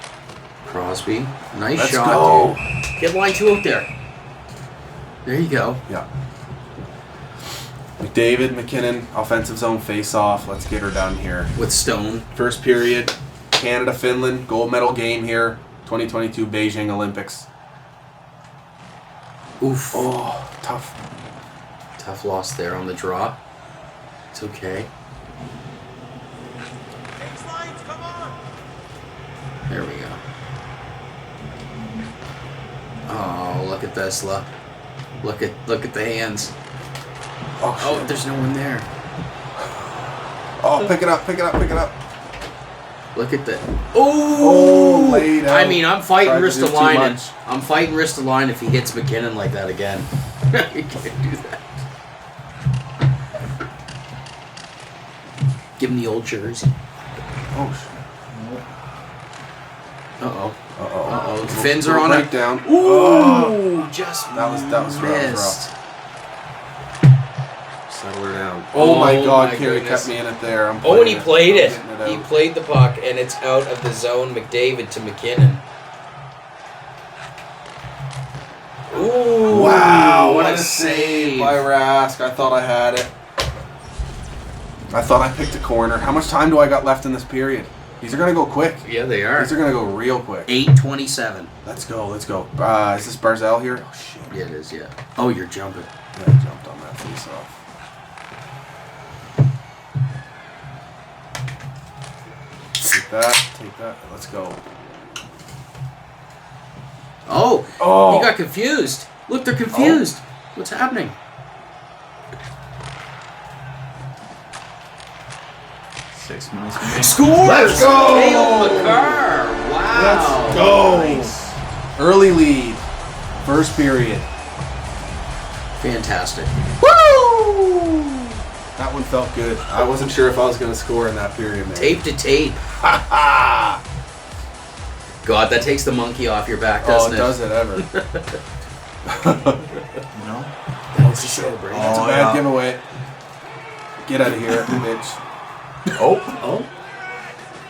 Crosby. Nice Let's shot, go. dude. Get line 2 out there. There you go. Yeah. McDavid, McKinnon, offensive zone face-off. Let's get her done here. With Stone. First period, Canada, Finland, gold medal game here. 2022 Beijing Olympics. Oof. Oh, tough. Tough loss there on the draw. It's okay. There we go. Oh, look at this, look at the hands. Oh, shit. there's no one there. Oh, pick it up. Look at that. Oh, laid out. I mean, I'm fighting Tried to wrist do to too line. much. I'm fighting wrist to line if he hits McKinnon like that again. You can't do that. Give him the old jersey. Oh, shit. Uh-oh. The Finns are on it. Down. Ooh, just That was rough. missed. Settle her down. Oh my god, my Carey goodness. kept me in it there. I'm Oh, and he playing played it. I'm getting He out. played the puck, and it's out of the zone. McDavid to McKinnon. Ooh! Wow, what what a a save save by Rask. I thought I had it. I thought I picked a corner. How much time do I got left in this period? These are going to go quick. Yeah, they are. These are going to go real quick. 8:27. Let's go. Is this Barzell here? Oh, shit. Yeah, it is, yeah. Oh, you're jumping. Yeah, I jumped on that face off. Take that. Let's go. Oh! Oh! He got confused. Look, they're confused. What's happening? Six minutes. Scores! Let's go! Cale Makar! Wow! Let's go! Nice. Early lead. First period. Fantastic. Woo! That one felt good. I wasn't sure if I was going to score in that period, man. Tape to tape. God, that takes the monkey off your back, doesn't it? Does it ever? No. That was a celebration. That's a bad giveaway. Get out of here, bitch. Oh.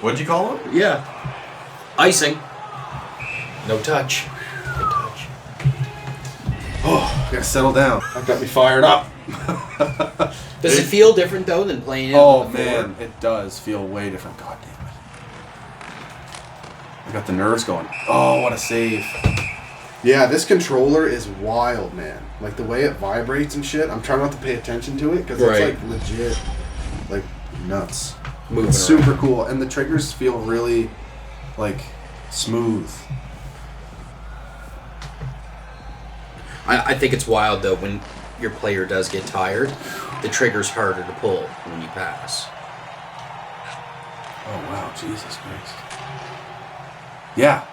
What'd you call it? Yeah. Icing. No touch. No touch. Oh, gotta settle down. That got me fired up. Does it feel different, though, than playing it? Oh, man, it does feel way different. God damn it. I got the nerves going. Oh, what a save. Yeah, this controller is wild, man. Like, the way it vibrates and shit, I'm trying not to pay attention to it, because it's, like, legit, like, nuts. Moving It's super cool, and the triggers feel really, like, smooth. I think it's wild, though, when your player does get tired, the trigger's harder to pull when you pass. Oh, wow, Jesus Christ. Yeah,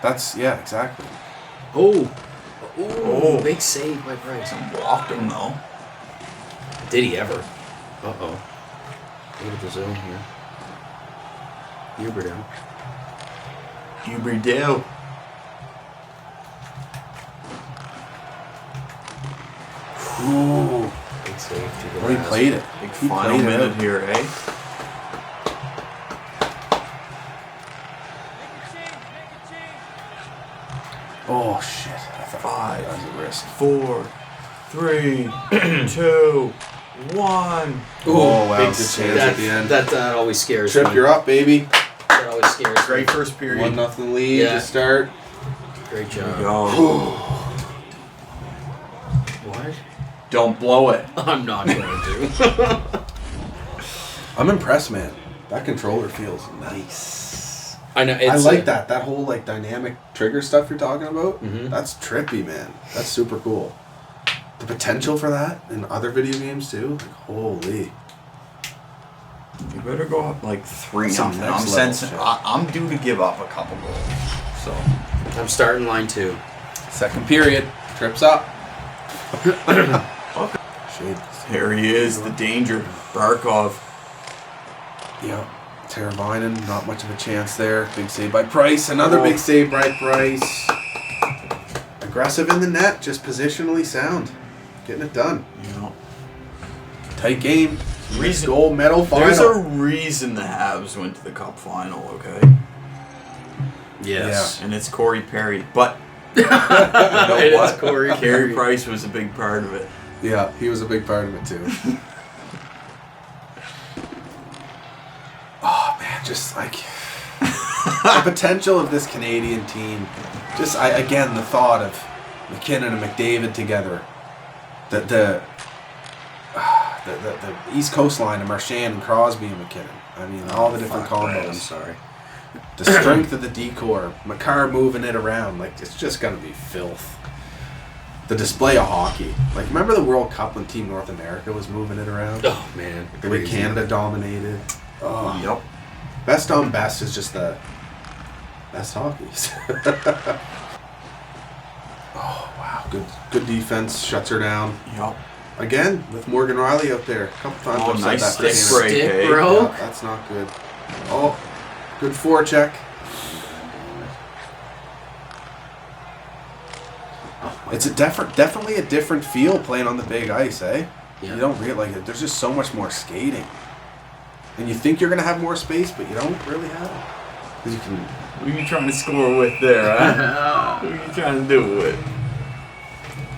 exactly. Oh, big save by Price. Blocked him though. Did he ever? Uh-oh. Look at the zone here. Huberdeau. Huberdeau. Ooh. Big save to the Oh, he played it. Big He final played it minute out. here, eh? Oh, shit. I thought that was a risk. 4, 3, 2, 1. Oh, wow. Big Good save. chance at the end. That always scares Trip, me. you're up, baby. That always scares me. Great first period. 1-0 lead Yeah. to start. Great There we job. go. What? Don't blow it. I'm not going to. I'm impressed, man. That controller feels nice. I know. I like that. That whole like dynamic trigger stuff you're talking about. Mhm. That's trippy, man. That's super cool. The potential for that in other video games too. Like, holy. You better go up like 3-0. That's some I'm next level sensing. shit. I'm due to give up a couple goals. So I'm starting line 2. Second period. Trips up. Shade. here he is, the danger, Barkov. Yep. Teravainen, not much of a chance there. Big save by Price. Another big save by Price. Aggressive in the net, just positionally sound. Getting it done. You know, Tight game. Reason- Gold medal final. there's a reason the Habs went to the Cup final, okay? Yes. And it's Corey Perry, but You know It what? is Corey Carey Price was a big part of it. Yeah, he was a big part of it too. Oh man, just like the potential of this Canadian team. Just again, the thought of McKinnon and McDavid together. The East Coast line of Marchand and Crosby and McKinnon. I mean, all the different combos. I'm sorry. The strength of the decor, Makar moving it around, like it's just gonna be filth. The display of hockey, like remember the World Cup when Team North America was moving it around? Oh man. The way Crazy. Canada dominated. Oh, Yep. best on best is just the best hockey. Oh wow, good defense, shuts her down. Yep. Again, with Morgan Riley out there. A couple times Oh, I've nice said that. stick for break, Stick eh? broke. Yeah, that's not good. Oh, good forecheck. It's definitely a different feel playing on the big ice, eh? Yeah. You don't realize it. There's just so much more skating. And you think you're going to have more space, but you don't really have it. 'Cause you can... What are you trying to score with there, huh? What are you trying to do with?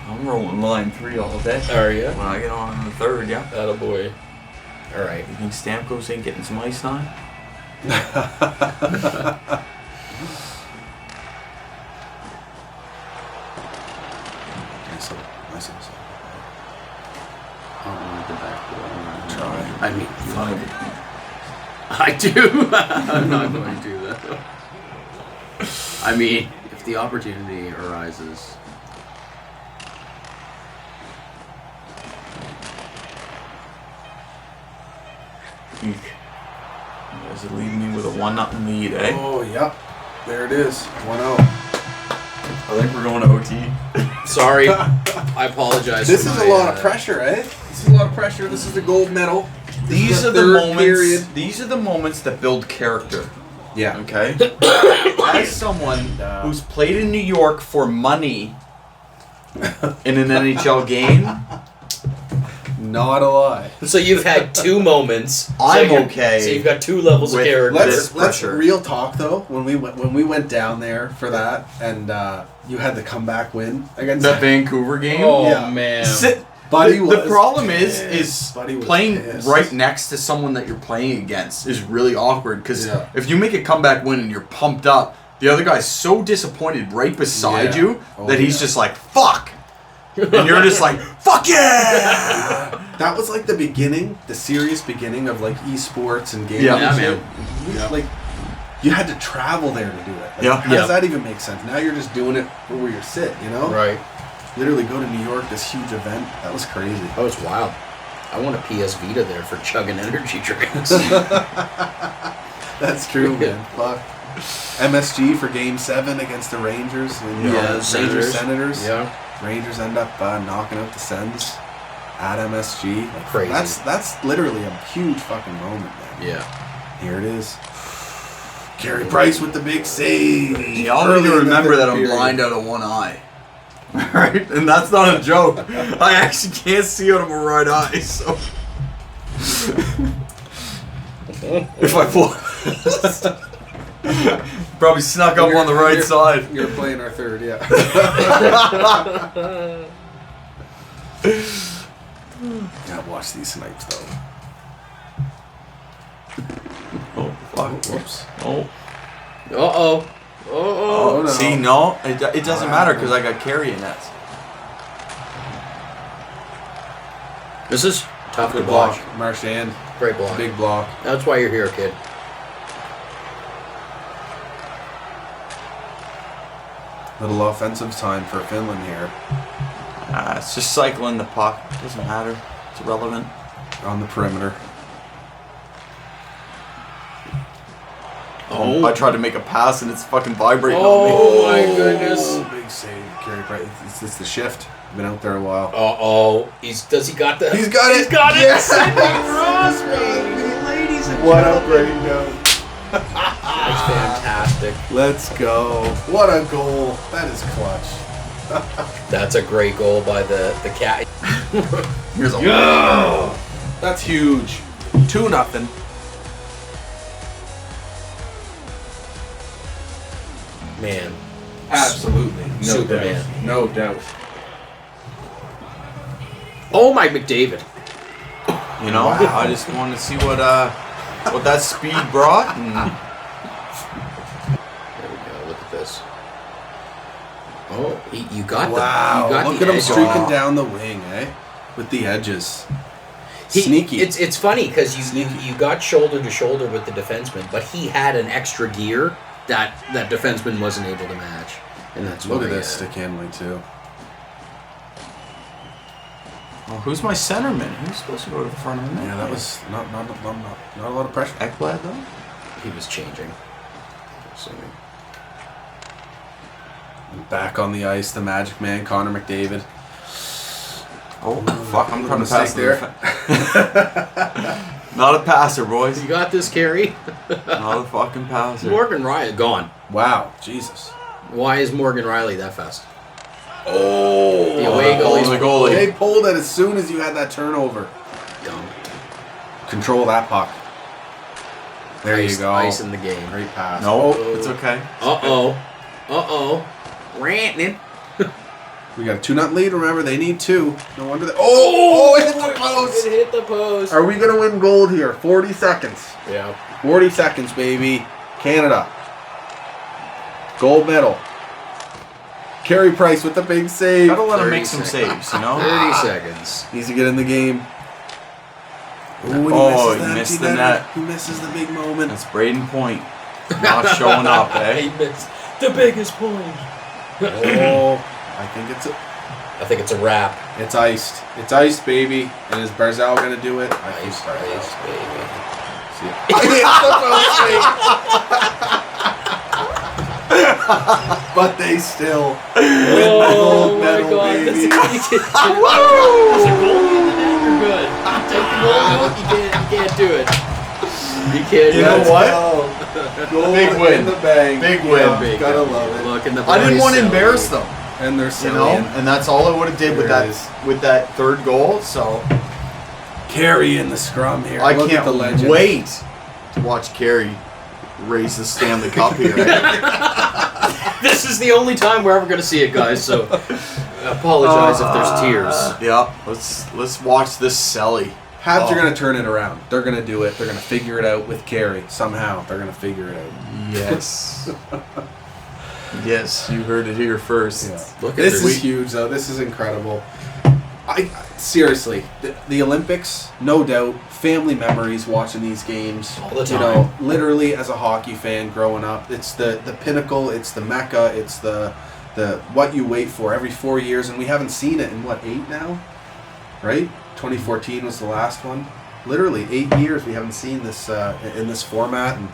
I'm rolling line 3 all day. Are you? When I get on in the third, yeah. Attaboy. All right. You think Stamkos ain't getting some ice on? I mean, I do. I'm not going to though. I mean, if the opportunity arises. You guys are leaving me with a 1-0 lead, eh? Oh, yep. There it is. 1-0. I think we're going to OT. Sorry. I apologize. This is a lot of pressure, eh? This is a lot of pressure. This is the gold medal. These are the moments. These are the moments that build character. Yeah. Okay. As someone who's played in New York for money in an NHL game, not a lie. So you've had 2 moments. I'm so okay. So you've got 2 levels of with character. Let's real talk though. When we went down there for that, and you had the comeback win against the Vancouver game. Oh Yeah. man. Buddy the problem pissed. is Buddy was playing pissed. right next to someone that you're playing against is really awkward because if you make a comeback win and you're pumped up, the other guy's so disappointed right beside you that he's just like, fuck. And you're just like, fuck yeah! That was like the beginning, the serious beginning of like esports and gaming. Yeah, man. Like, you had to travel there to do it. Like, Yeah. How does that even make sense? Now you're just doing it where you sit, you know? Right. Literally go to New York, this huge event. That was crazy. That was wild. I want a PS Vita there for chugging energy drinks. That's true, man. Fuck. MSG for Game 7 against the Rangers. And, Senators. Yeah. Rangers end up knocking out the Sens at MSG. Like, Crazy. That's literally a huge fucking moment, man. Yeah. Here it is. Carey Price with the big save. Y'all need to remember that I'm blind out of one eye. Alright? And that's not a joke. I actually can't see out of my right eye, so... if I fall... Probably snuck up on the right side. You're playing our third, yeah. Gotta watch these snipes, though. Oh, fuck. Whoops. Oh. Uh-oh. Oh, no. See, no, it doesn't matter because I got carry in that. This is tough to Good watch. block. Marchand. Great block. Big block. That's why you're here, kid. Little offensive time for Finland here. It's just cycling the puck. Doesn't matter. It's irrelevant. On the perimeter. Oh. I tried to make a pass and it's fucking vibrating Oh on me. my goodness. Oh, big save. Carey Price. It's the shift. Been out there a while. Uh-oh. He's got it. He's got it. He's got it. Yes. Ladies and What a great note. That's fantastic. Let's go. What a goal. That is clutch. That's a great goal by the cat. Here's a That's huge. 2-0. Man. Absolutely. No Superman. doubt. No doubt. Oh my McDavid. You know, I just wanted to see what that speed brought. And There we go. Look at this. Oh, you got Wow. the. You got Look the at him edge streaking on. down the wing, eh? With the edges. Sneaky. It's funny because you got shoulder to shoulder with the defenseman, but he had an extra gear that defenseman wasn't able to match, and that's Look why, at this stick handling too. well, who's my centerman? Who's supposed to go to the front of the net? Yeah, that was not a lot of pressure. Ekblad though. he was changing. Assuming. Back on the ice, the Magic Man, Connor McDavid. Oh fuck! I'm trying to pass there. Not a passer, boys. You got this, Carey. Not a fucking passer. Morgan Riley gone. Wow, Jesus. Why is Morgan Riley that fast? Oh, The away goalie's the goalie. They pulled it as soon as you had that turnover. Dumb. Control that puck. There you go. Ice in the game. Great pass. No, Oh, it's okay. Uh-oh. Ranting. We got a 2-0 lead. Remember, they need 2. No wonder they... Oh, it hit the post. It hit the post. Are we going to win gold here? 40 seconds. Yeah. 40 seconds, baby. Canada. Gold medal. Carey Price with the big save. Gotta let him make some saves, you know? 30 seconds. Needs to get in the game. Ooh, he missed the net. He misses the big moment. That's Braden Point. Not showing up, He eh? missed the biggest point. Oh, I think it's a wrap. It's iced. It's iced, baby. And is Barzell gonna do it? I think Ice, Barzell. baby. See it. But they still win the gold medal, baby. There's a goal in the net, you're good. Take the goal out, you can't do it. You can't. You know Let's what? go. Big win. In the bag. Big win. Yeah, Big gotta win. love it. Look in the I didn't want to boys' embarrass celly. them, And they're you silly. know? And that's all I would have did with There it is. that third goal, so Carey in the scrum here. I Look at can't the legend. wait to watch Carey raise the Stanley Cup here. This is the only time we're ever going to see it, guys, so apologize if there's tears. Yeah, let's watch this Selly. Habs are going to turn it around. They're going to do it. They're going to figure it out with Carey. Somehow. They're going to figure it out. Yes. Yes, you heard it here first. Yeah. Look at This this. is huge, though. This is incredible. Seriously, the Olympics, no doubt, family memories watching these games. All the You time. know, literally as a hockey fan growing up, it's the pinnacle, it's the mecca, it's the what you wait for every 4 years, and we haven't seen it in, 8 now? Right? 2014 was the last one. Literally 8 years we haven't seen this in this format, and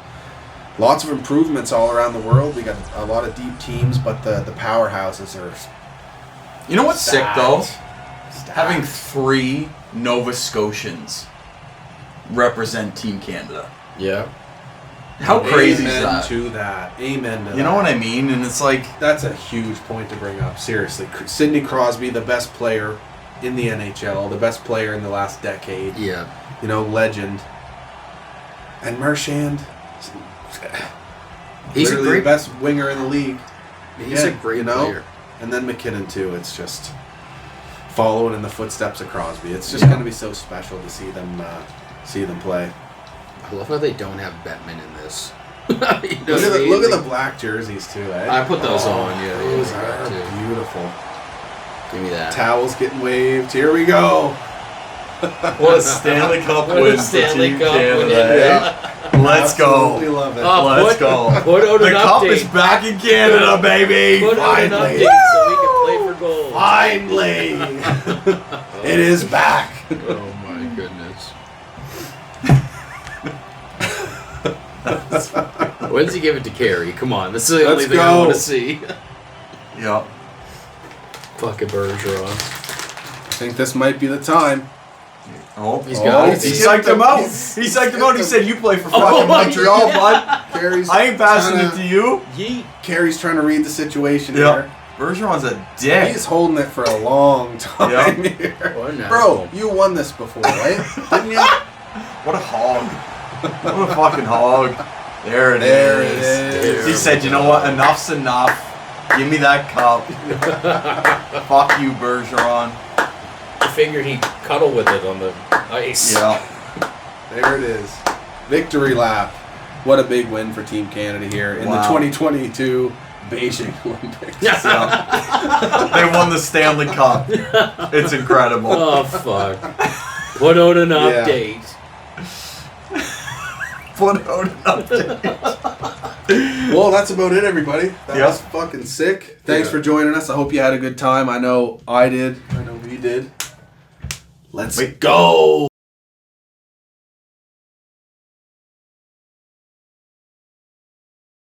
lots of improvements all around the world. We got a lot of deep teams, but the powerhouses are You know what's sick though? stacked. Having 3 Nova Scotians represent Team Canada. Yeah. How crazy is Amen that? to that. Amen to that. You know what I mean? And it's like, That's a huge point to bring up. Seriously, Sidney Crosby, the best player in the NHL, the best player in the last decade. Yeah. You know, legend. And Marchand, He's a literally great the best winger in the league. He's a Yeah, great you know? player. And then McKinnon too. It's just following in the footsteps of Crosby. It's just Yeah. going to be so special to see them play. I love how they don't have Bettman in this. You know what I mean? Look at the black jerseys too. Eh? I put those on. Yeah, Those yeah, are too. beautiful. Give me that. Towels getting waved. Here we go. what a Stanley Cup What a win for Stanley Team Cup Canada. win. eh? Yeah. Let's Absolutely go. love it. Let's go. Put out The an cup update. is back in Canada, baby. Put out an Finally. update so we can play for gold. Finally, it is back. Oh my goodness. When does he give it to Carey? Come on, this is the only Let's thing I go. want to see. Yeah. Fucking Bergeron. I think this might be the time. Oh, He's got it. He psyched him out. He psyched him out. He said, "You play for fucking Montreal, bud. Carey's I ain't passing trying it to you." Yeet. Carey's trying to read the situation Yeah. here. Bergeron's a dick. He's holding it for a long time here. What an Bro, asshole. you won this before, right? Didn't you? What a hog. What a fucking hog. There it There it is. is. He said, "You know what? Enough's enough. Give me that cup." Fuck you, Bergeron. I figured he'd cuddle with it on the ice. Yeah. There it is. Victory lap. What a big win for Team Canada here in the Wow. 2022 Beijing Olympics. Yeah. They won the Stanley Cup. It's incredible. Oh, fuck. Put out an Yeah. update. Put out an update. Well, that's about it, everybody. That Yeah. was fucking sick. Thanks Yeah. for joining us. I hope you had a good time. I know I did. I know we did. Let's go.